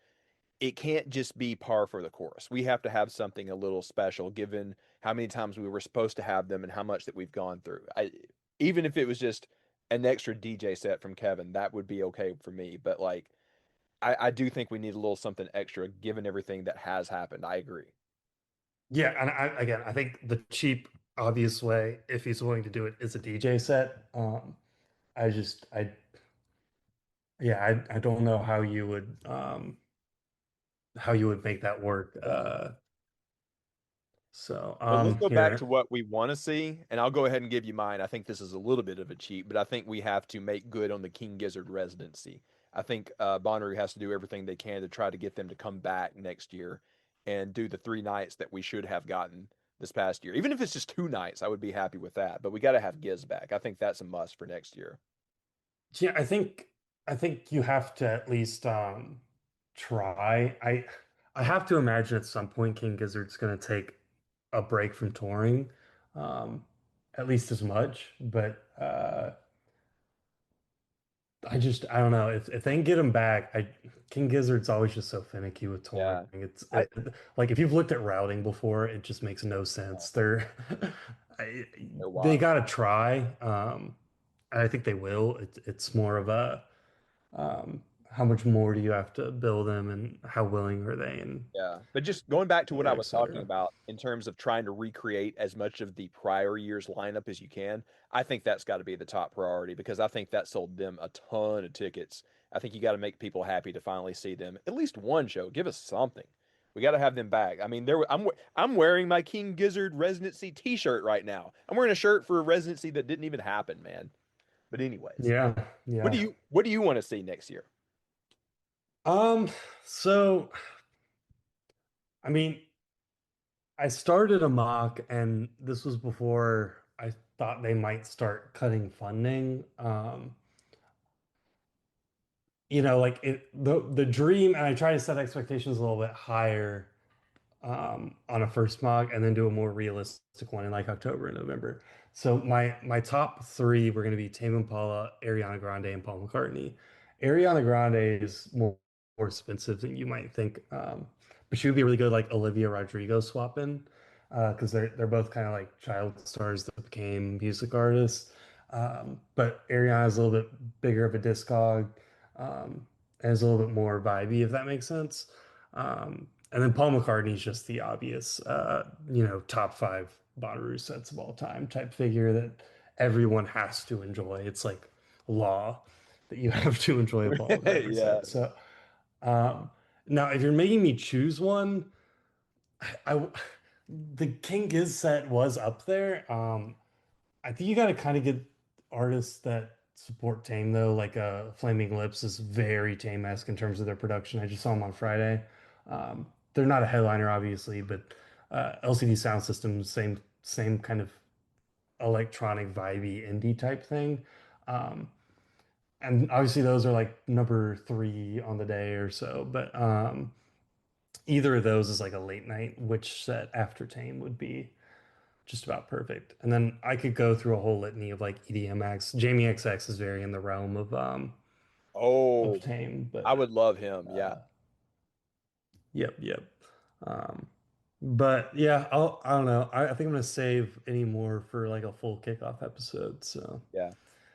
it can't just be par for the course. We have to have something a little special given how many times we were supposed to have them and how much that we've gone through. Even if it was just an extra DJ set from Kevin, that would be okay for me. But like, I do think we need a little something extra given everything that has happened. I agree. Yeah, and again, I think the cheap, obvious way, if he's willing to do it, is a DJ set. I just, yeah, I don't know how you would make that work. So But let's go back to here, what we want to see, and I'll go ahead and give you mine. I think this is a little bit of a cheat, but I think we have to make good on the King Gizzard residency. I think Bonnaroo has to do everything they can to try to get them to come back next year and do the 3 nights that we should have gotten this past year. Even if it's just 2 nights, I would be happy with that. But we got to have Giz back. I think that's a must for next year. yeah, I think you have to at least try. I have to imagine at some point King Gizzard's going to take a break from touring, um, at least as much. But I don't know if they can get him back. King Gizzard's always just so finicky with touring. Yeah, I Like if you've looked at routing before, it just makes no sense. I, they're they wild. got to try. And I think they will. It's more of a how much more do you have to build them, and how willing are they, and Yeah, but just going back to what I et was talking cetera. about in terms of trying to recreate as much of the prior year's lineup as you can, I think that's got to be the top priority because I think that sold them a ton of tickets. I think you got to make people happy to finally see them at least one show. Give us something. We got to have them back. I mean, I'm wearing my King Gizzard residency T-shirt right now. I'm wearing a shirt for a residency that didn't even happen, man. But anyways, Yeah, yeah. what do you want to see next year? Um, so I mean, I started a mock, and this was before I thought they might start cutting funding. Like the dream, and I try to set expectations a little bit higher on a first mock, and then do a more realistic one in like October and November. So my top three were going to be Tame Impala, Ariana Grande, and Paul McCartney. Ariana Grande is more expensive than you might think, but she would be really good like Olivia Rodrigo swapping, because they're both kind of like child stars that became music artists. But Ariana is a little bit bigger of a discog, and is a little bit more vibey, if that makes sense. And then Paul McCartney's just the obvious, top five Bonnaroo sets of all time type figure that everyone has to enjoy. It's like law that you have to enjoy a Paul McCartney Yeah. set. So now, if you're making me choose one, the King Giz set was up there. I think you got to kind of get artists that support Tame though. Like Flaming Lips is very Tame-esque in terms of their production. I just saw them on Friday. They're not a headliner, obviously, but LCD Sound System, same kind of electronic vibey indie type thing. And obviously those are like number 3 on the day or so. But either of those is like a late night, which set after Tame would be just about perfect. And then I could go through a whole litany of like EDM acts. Jamie XX is very in the realm of Tame, but I would love him. Yeah. Yep. But yeah, I don't know. I think I'm gonna save any more for like a full kickoff episode. So yeah.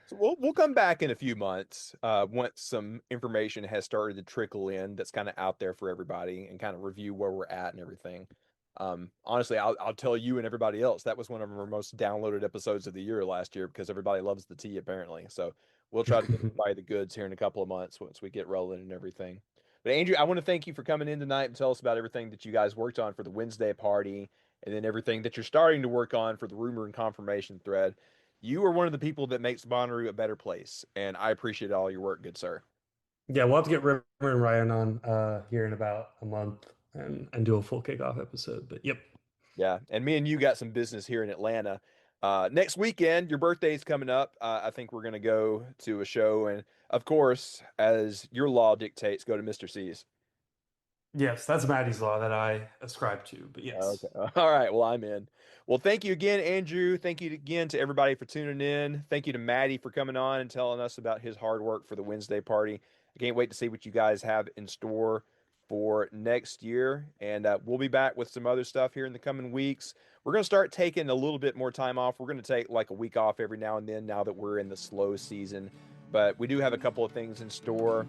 So we'll come back in a few months once some information has started to trickle in that's kind of out there for everybody and kind of review where we're at and everything. Honestly, I'll tell you and everybody else that was one of our most downloaded episodes of the year last year because everybody loves the tea apparently. So we'll try to get everybody the goods here in a couple of months once we get rolling and everything. But Andrew, I want to thank you for coming in tonight and tell us about everything that you guys worked on for the Wednesday party and then everything that you're starting to work on for the rumor and confirmation thread. You are one of the people that makes Bonnaroo a better place, and I appreciate all your work, good sir. Yeah, we'll have to get River and Ryan on here in about a month and do a full kickoff episode. But yep. Yeah, and me and you got some business here in Atlanta. Next weekend, your birthday's coming up. I think we're going to go to a show, and of course, as your law dictates, go to Mr. C's. Yes, that's Matty's law that I ascribe to, but yes. Okay. All right. Well, I'm in. Well, thank you again, Andrew. Thank you again to everybody for tuning in. Thank you to Matty for coming on and telling us about his hard work for the Wednesday party. I can't wait to see what you guys have in store for next year. And we'll be back with some other stuff here in the coming weeks. We're going to start taking a little bit more time off. We're going to take like a week off every now and then now that we're in the slow season. But we do have a couple of things in store.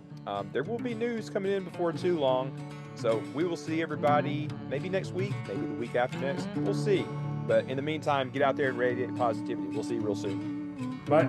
There will be news coming in before too long. So we will see everybody maybe next week, maybe the week after next. We'll see. But in the meantime, get out there and radiate positivity. We'll see you real soon. Bye.